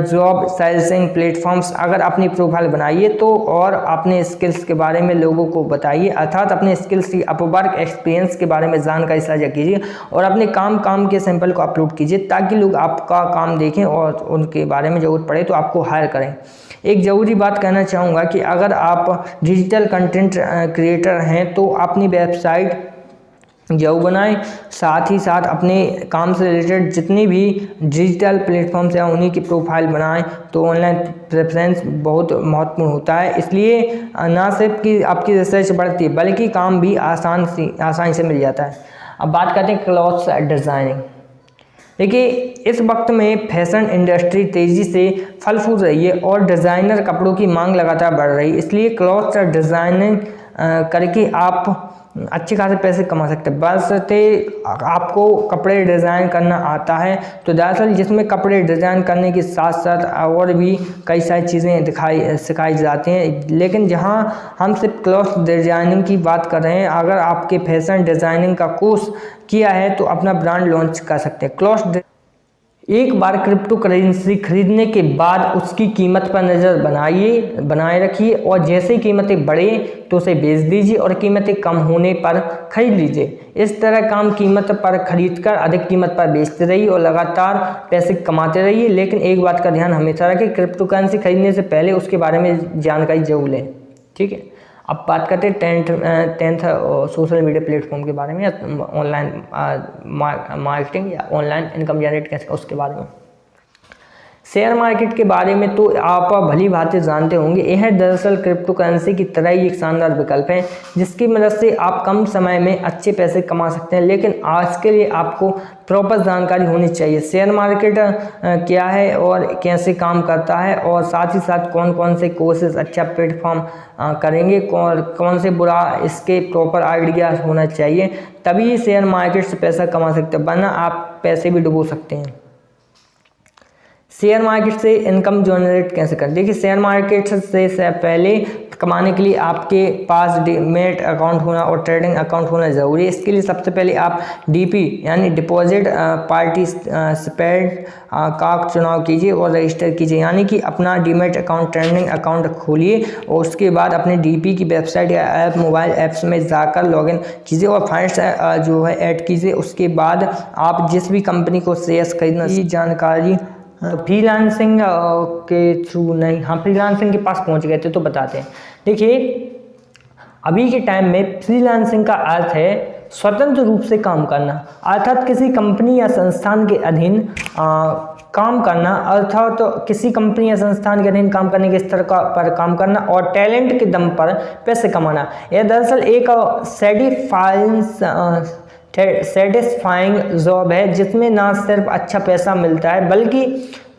जॉब सेल्सिंग प्लेटफॉर्म्स अगर अपनी प्रोफाइल बनाइए तो और अपने स्किल्स के बारे में लोगों को बताइए, अर्थात अपने स्किल्स की अपवर्क एक्सपीरियंस के बारे में जानकारी साझा कीजिए और अपने काम के सैंपल को अपलोड कीजिए ताकि लोग आपका काम देखें और उनके बारे में ज़रूरत पड़े तो आपको हायर करें। एक ज़रूरी बात कहना चाहूँगा कि अगर आप डिजिटल कंटेंट क्रिएटर हैं तो अपनी वेबसाइट जरूर बनाएं, साथ ही साथ अपने काम से रिलेटेड जितनी भी डिजिटल प्लेटफॉर्म्स हैं उन्हीं की प्रोफाइल बनाएं तो ऑनलाइन प्रेफरेंस बहुत महत्वपूर्ण होता है। इसलिए ना सिर्फ कि आपकी रिसर्च बढ़ती है बल्कि काम भी आसानी से मिल जाता है। अब बात करते हैं क्लॉथ्स डिज़ाइनिंग। देखिए, इस वक्त में फैशन इंडस्ट्री तेज़ी से फल फूल रही है और डिज़ाइनर कपड़ों की मांग लगातार बढ़ रही है। इसलिए क्लॉथ डिज़ाइनिंग करके आप अच्छे खासे पैसे कमा सकते हैं, बशर्ते आपको कपड़े डिज़ाइन करना आता है। तो दरअसल जिसमें कपड़े डिज़ाइन करने के साथ साथ और भी कई सारी चीज़ें सिखाई जाती हैं, लेकिन जहां हम सिर्फ क्लॉथ डिज़ाइनिंग की बात कर रहे हैं, अगर आपके फैशन डिज़ाइनिंग का कोर्स किया है तो अपना ब्रांड लॉन्च कर सकते हैं। एक बार क्रिप्टो करेंसी खरीदने के बाद उसकी कीमत पर नज़र बनाए रखिए और जैसे कीमतें बढ़े तो उसे बेच दीजिए और कीमतें कम होने पर खरीद लीजिए। इस तरह कम कीमत पर खरीदकर अधिक कीमत पर बेचते रहिए और लगातार पैसे कमाते रहिए। लेकिन एक बात का ध्यान हमेशा रखें, क्रिप्टो करेंसी खरीदने से पहले उसके बारे में जानकारी जरूर लें। ठीक है, अब बात करते हैं टेंथ सोशल मीडिया प्लेटफॉर्म के बारे में या ऑनलाइन मार्केटिंग या ऑनलाइन इनकम जनरेट कैसे उसके बारे में। शेयर मार्केट के बारे में तो आप भली भांति जानते होंगे। यह दरअसल क्रिप्टो करेंसी की तरह ही एक शानदार विकल्प है जिसकी मदद से आप कम समय में अच्छे पैसे कमा सकते हैं, लेकिन आज के लिए आपको प्रॉपर जानकारी होनी चाहिए। शेयर मार्केट क्या है और कैसे काम करता है और साथ ही साथ कौन कौन से कोर्सेज अच्छा प्लेटफॉर्म करेंगे, कौन से बुरा, इसके प्रॉपर आइडिया होना चाहिए, तभी शेयर मार्केट से पैसा कमा सकते हैं, वरना आप पैसे भी डुबो सकते हैं। शेयर मार्केट से इनकम जनरेट कैसे करें? देखिए, शेयर मार्केट से पहले कमाने के लिए आपके पास डीमैट अकाउंट होना और ट्रेडिंग अकाउंट होना ज़रूरी है। इसके लिए सबसे पहले आप डीपी यानी डिपॉजिट पार्टिसिपेंट का चुनाव कीजिए और रजिस्टर कीजिए, यानी कि अपना डीमैट अकाउंट ट्रेडिंग अकाउंट खोलिए और उसके बाद अपने डीपी की वेबसाइट या ऐप मोबाइल ऐप्स में जाकर लॉगिन कीजिए और फंड्स जो है ऐड कीजिए। उसके बाद आप जिस भी कंपनी को शेयर्स खरीदना की जानकारी फ्रीलांसिंग के थ्रू नहीं, हाँ फ्रीलांसिंग के पास पहुंच गए थे तो बताते हैं। देखिए, अभी के टाइम में फ्रीलांसिंग का अर्थ है स्वतंत्र रूप से काम करना, अर्थात किसी कंपनी या संस्थान के अधीन काम करना, अर्थात तो किसी कंपनी या संस्थान के अधीन काम करने के स्तर पर काम करना और टैलेंट के दम पर पैसे कमाना। यह दरअसल एक सेटिस्फाइंग जॉब है जिसमें ना सिर्फ अच्छा पैसा मिलता है बल्कि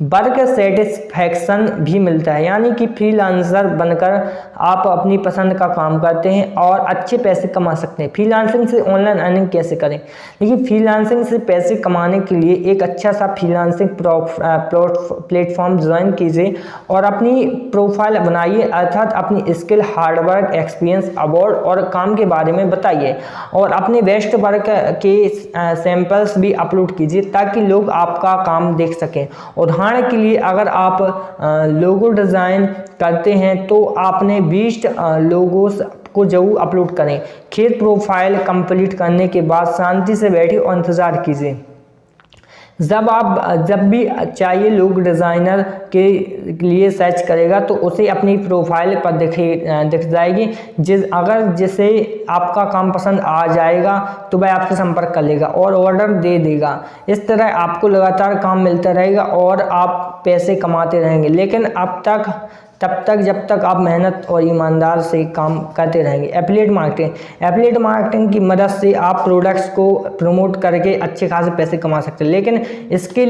वर्क सेटिस्फैक्शन भी मिलता है, यानी कि फ्रीलांसर बनकर आप अपनी पसंद का काम करते हैं और अच्छे पैसे कमा सकते हैं। फ्रीलांसिंग से ऑनलाइन अर्निंग कैसे करें? देखिए, फ्रीलांसिंग से पैसे कमाने के लिए एक अच्छा सा फ्रीलांसिंग प्लेटफॉर्म ज्वाइन कीजिए और अपनी प्रोफाइल बनाइए, अर्थात अपनी स्किल, हार्डवर्क, एक्सपीरियंस, अवार्ड और काम के बारे में बताइए और अपने बेस्ट वर्क के सैंपल्स भी अपलोड कीजिए ताकि लोग आपका काम देख सकें। उदाहरण के लिए अगर आप लोगो डिज़ाइन करते हैं तो आपने 20 लोगोस को जरूर अपलोड करें। खेत प्रोफाइल कंप्लीट करने के बाद शांति से बैठिए और इंतज़ार कीजिए। जब भी चाहिए लोग डिज़ाइनर के लिए सर्च करेगा तो उसे अपनी प्रोफाइल पर दिख जाएगी। अगर जिसे आपका काम पसंद आ जाएगा तो वह आपसे संपर्क कर लेगा और ऑर्डर दे देगा। इस तरह आपको लगातार काम मिलता रहेगा और आप पैसे कमाते रहेंगे, लेकिन तब तक जब तक आप मेहनत और ईमानदार से काम करते रहेंगे। एफिलिएट मार्केटिंग की मदद से आप प्रोडक्ट्स को प्रमोट करके अच्छे खासे पैसे कमा सकते हैं, लेकिन इसके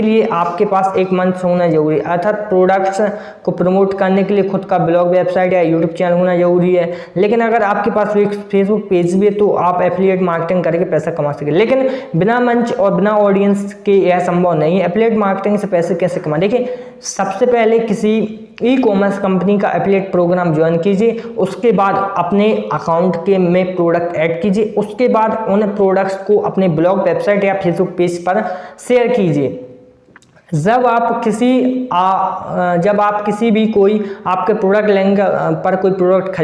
लिए आपके पास एक मंच होना जरूरी है, अर्थात प्रोडक्ट्स को प्रमोट करने के लिए खुद का ब्लॉग, वेबसाइट या यूट्यूब चैनल होना जरूरी है। लेकिन अगर आपके पास फेसबुक पेज भी है तो आप एफिलिएट मार्केटिंग करके पैसा कमा सकें, लेकिन बिना मंच और बिना ऑडियंस के यह संभव नहीं है। एफिलिएट मार्केटिंग से पैसे कैसे कमाएं? देखिए, सबसे पहले किसी ई-कॉमर्स कंपनी का एफिलिएट प्रोग्राम ज्वाइन कीजिए, उसके बाद अपने अकाउंट में प्रोडक्ट ऐड कीजिए, उसके बाद उन प्रोडक्ट्स को अपने ब्लॉग, वेबसाइट या फेसबुक पेज पर शेयर कीजिए। जब आप किसी भी कोई आपके प्रोडक्ट लिंक पर कोई प्रोडक्ट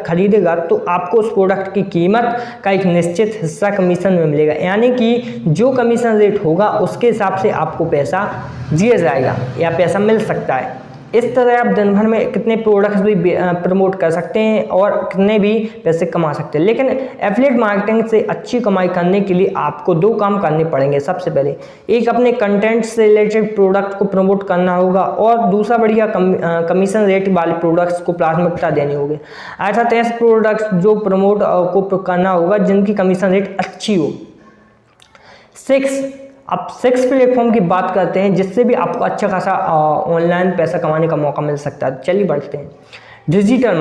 खरीदेगा तो आपको उस प्रोडक्ट की कीमत का एक निश्चित हिस्सा कमीशन में मिलेगा, यानी कि जो कमीशन रेट होगा उसके हिसाब से आपको पैसा दिया जाएगा या पैसा मिल सकता है। इस तरह आप दिन भर में कितने प्रोडक्ट्स भी प्रमोट कर सकते हैं और कितने भी पैसे कमा सकते हैं। लेकिन एफिलिएट मार्केटिंग से अच्छी कमाई करने के लिए आपको दो काम करने पड़ेंगे। सबसे पहले एक अपने कंटेंट से रिलेटेड प्रोडक्ट को प्रमोट करना होगा और दूसरा बढ़िया कमीशन रेट वाले प्रोडक्ट्स को प्राथमिकता देनी होगी, अर्थात ऐसे प्रोडक्ट्स जो प्रमोट को करना होगा जिनकी कमीशन रेट अच्छी हो। 6 प्लेटफॉर्म की बात करते हैं जिससे भी आपको अच्छा खासा ऑनलाइन पैसा कमाने का मौका मिल सकता है। चलिए बढ़ते हैं। डिजिटल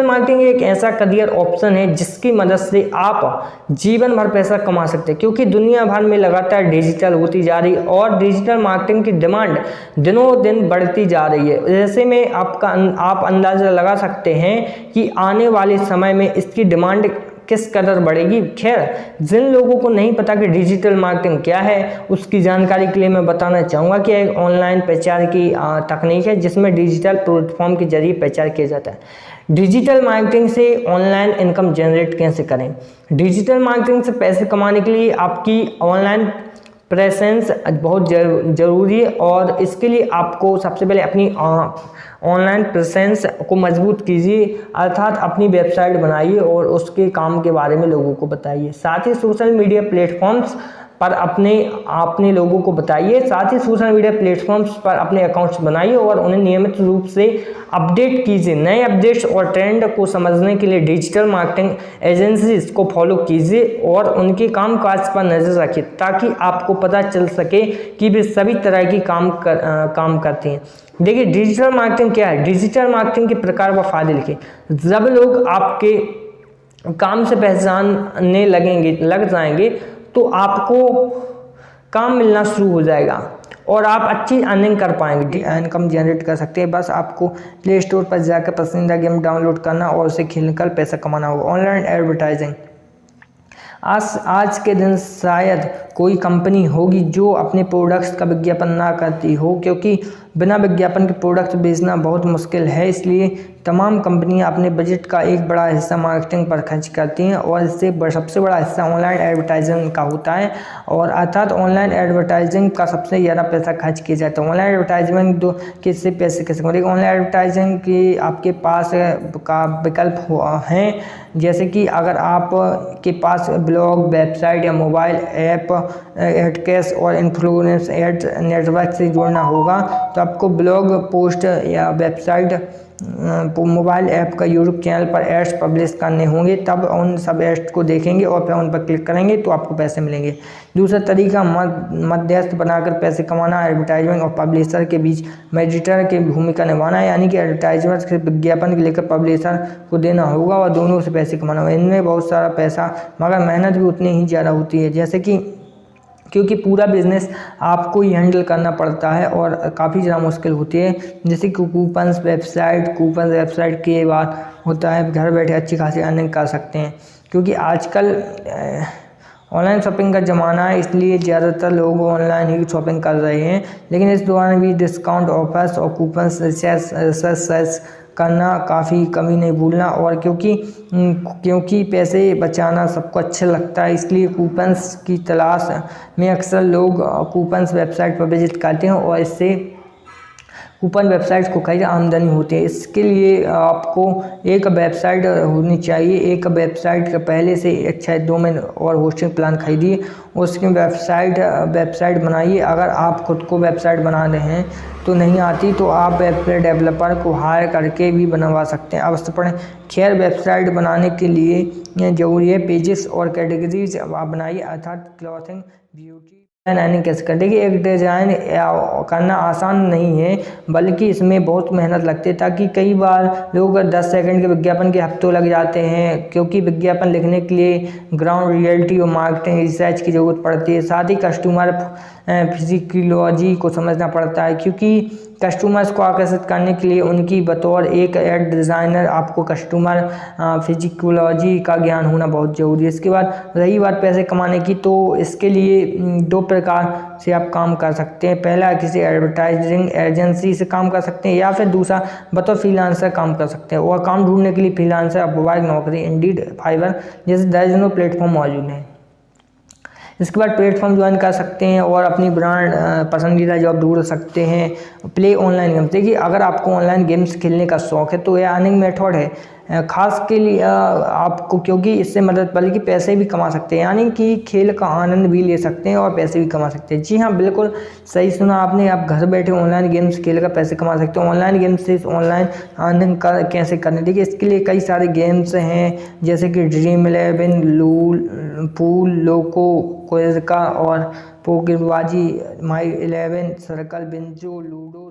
मार्केटिंग एक ऐसा करियर ऑप्शन है जिसकी मदद से आप जीवन भर पैसा कमा सकते हैं, क्योंकि दुनिया भर में लगातार डिजिटल होती जा रही है और डिजिटल मार्केटिंग की डिमांड दिनों दिन बढ़ती जा रही है। जैसे में आप अंदाजा लगा सकते हैं कि आने वाले समय में इसकी डिमांड किस कदर बढ़ेगी। खैर, जिन लोगों को नहीं पता कि डिजिटल मार्केटिंग क्या है, उसकी जानकारी के लिए मैं बताना चाहूँगा कि एक ऑनलाइन प्रचार की तकनीक है जिसमें डिजिटल प्लेटफॉर्म के जरिए प्रचार किया जाता है। डिजिटल मार्केटिंग से ऑनलाइन इनकम जनरेट कैसे करें? डिजिटल मार्केटिंग से पैसे कमाने के लिए आपकी ऑनलाइन प्रेजेंस बहुत ज़रूरी है और इसके लिए आपको सबसे पहले अपनी ऑनलाइन प्रेजेंस को मजबूत कीजिए, अर्थात अपनी वेबसाइट बनाइए और उसके काम के बारे में लोगों को बताइए। साथ ही सोशल मीडिया प्लेटफॉर्म्स पर अपने लोगों को बताइए। साथ ही सोशल मीडिया प्लेटफॉर्म्स पर अपने अकाउंट्स बनाइए और उन्हें नियमित रूप से अपडेट कीजिए। नए अपडेट्स और ट्रेंड को समझने के लिए डिजिटल मार्केटिंग एजेंसीज को फॉलो कीजिए और उनके कामकाज पर नज़र रखिए ताकि आपको पता चल सके कि वे सभी तरह की काम करते हैं। देखिए, डिजिटल मार्केटिंग क्या है? डिजिटल मार्केटिंग के प्रकार व फायदे लिखिए। जब लोग आपके काम से पहचानने लग जाएंगे तो आपको काम मिलना शुरू हो जाएगा और आप अच्छी अर्निंग कर पाएंगे, इनकम जनरेट कर सकते हैं। बस आपको प्ले स्टोर पर जाकर पसंदीदा गेम डाउनलोड करना और उसे खेलकर पैसा कमाना होगा। ऑनलाइन एडवर्टाइजिंग, आज के दिन शायद कोई कंपनी होगी जो अपने प्रोडक्ट्स का विज्ञापन ना करती हो, क्योंकि बिना विज्ञापन के प्रोडक्ट बेचना बहुत मुश्किल है। इसलिए तमाम कंपनियां अपने बजट का एक बड़ा हिस्सा मार्केटिंग पर खर्च करती हैं और इससे सबसे बड़ा हिस्सा ऑनलाइन एडवर्टाइजिंग का होता है और अर्थात ऑनलाइन एडवर्टाइजिंग का सबसे ज़्यादा पैसा खर्च किया जाता है। ऑनलाइन एडवर्टाइजिंग दो किससे पैसे कैसे करेंगे? ऑनलाइन एडवर्टाइजिंग की आपके पास का विकल्प हैं, जैसे कि अगर आप के पास ब्लॉग, वेबसाइट या मोबाइल ऐप एडकेस और इन्फ्लुएंस एड नेटवर्क से जुड़ना होगा तो आपको ब्लॉग पोस्ट या वेबसाइट, मोबाइल ऐप का यूट्यूब चैनल पर एड्स पब्लिश करने होंगे। तब उन सब एड्स को देखेंगे और फिर उन पर क्लिक करेंगे तो आपको पैसे मिलेंगे। दूसरा तरीका मध्यस्थ बनाकर पैसे कमाना, एडवर्टाइजमेंट और पब्लिशर के बीच मेडिएटर की भूमिका निभाना, यानी कि एडवर्टाइजमेंट के विज्ञापन के लेकर पब्लिशर को देना होगा और दोनों से पैसे कमाना होगा। इनमें बहुत सारा पैसा मगर मेहनत भी उतनी ही ज़्यादा होती है, जैसे कि क्योंकि पूरा बिजनेस आपको ही हैंडल करना पड़ता है और काफ़ी ज़्यादा मुश्किल होती है। जैसे कि कूपन्स वेबसाइट के बाद होता है, घर बैठे अच्छी खासी अर्निंग कर सकते हैं, क्योंकि आजकल ऑनलाइन शॉपिंग का ज़माना है, इसलिए ज़्यादातर लोग ऑनलाइन ही शॉपिंग कर रहे हैं। लेकिन इस दौरान भी डिस्काउंट ऑफर्स और कूपन्स रिसर्च करना काफ़ी कभी नहीं भूलना। और क्योंकि पैसे बचाना सबको अच्छा लगता है, इसलिए कूपन्स की तलाश में अक्सर लोग कूपन्स वेबसाइट पर विजिट करते हैं और इससे कूपन वेबसाइट्स को कई आमदनी होती है। इसके लिए आपको एक वेबसाइट होनी चाहिए। एक वेबसाइट का पहले से अच्छा डोमेन और होस्टिंग प्लान खरीदिए, उसकी वेबसाइट बनाइए। अगर आप खुद को वेबसाइट बना रहे हैं तो नहीं आती तो आप वेब डेवलपर को हायर करके भी बनवा सकते हैं। अवश्य पढ़ें। खैर, वेबसाइट बनाने के लिए ज़रूरी है पेजेस और कैटेगरीज आप बनाइए, अर्थात क्लॉथिंग, ब्यूटी, डिजाइनिंग कैसे करें। देखिए, एक डिज़ाइन करना आसान नहीं है, बल्कि इसमें बहुत मेहनत लगती है। ताकि कई बार लोग 10 सेकंड के विज्ञापन के हफ्तों लग जाते हैं, क्योंकि विज्ञापन लिखने के लिए ग्राउंड रियलिटी और मार्केटिंग रिसर्च की ज़रूरत पड़ती है। साथ ही कस्टमर फिजिकोलॉजी को समझना पड़ता है, क्योंकि कस्टमर्स को आकर्षित करने के लिए उनकी बतौर एक एड डिज़ाइनर आपको कस्टमर फिजिकोलॉजी का ज्ञान होना बहुत ज़रूरी है। इसके बाद रही बात पैसे कमाने की, तो इसके लिए 2 प्रकार से आप काम कर सकते हैं। पहला, किसी एडवर्टाइजिंग एजेंसी से काम कर सकते हैं, या फिर दूसरा बतौर फ्रीलांसर काम कर सकते हैं। और काम ढूंढने के लिए फ्रीलांसर, अपवर्क, नौकरी, इंडीड, फाइवर जैसे दर्जनों प्लेटफॉर्म मौजूद हैं। इसके बाद प्लेटफॉर्म ज्वाइन कर सकते हैं और अपनी ब्रांड पसंदीदा जॉब ढूंढ सकते हैं। प्ले ऑनलाइन गेम्स, देखिए अगर आपको ऑनलाइन गेम्स खेलने का शौक है तो यह अर्निंग मेथड है खास के लिए आपको, क्योंकि इससे मदद बल्कि पैसे भी कमा सकते हैं, यानी कि खेल का आनंद भी ले सकते हैं और पैसे भी कमा सकते हैं। जी हाँ, बिल्कुल सही सुना आपने। आप घर बैठे ऑनलाइन गेम्स खेल कर पैसे कमा सकते हैं। ऑनलाइन गेम्स से ऑनलाइन अर्निंग कैसे करने, देखिए इसके लिए कई सारे गेम्स हैं, जैसे कि ड्रीम 11, पूल, लोको, क्विज का और पोकेबाजी, माई 11, सर्कल, बिंजो, लूडो।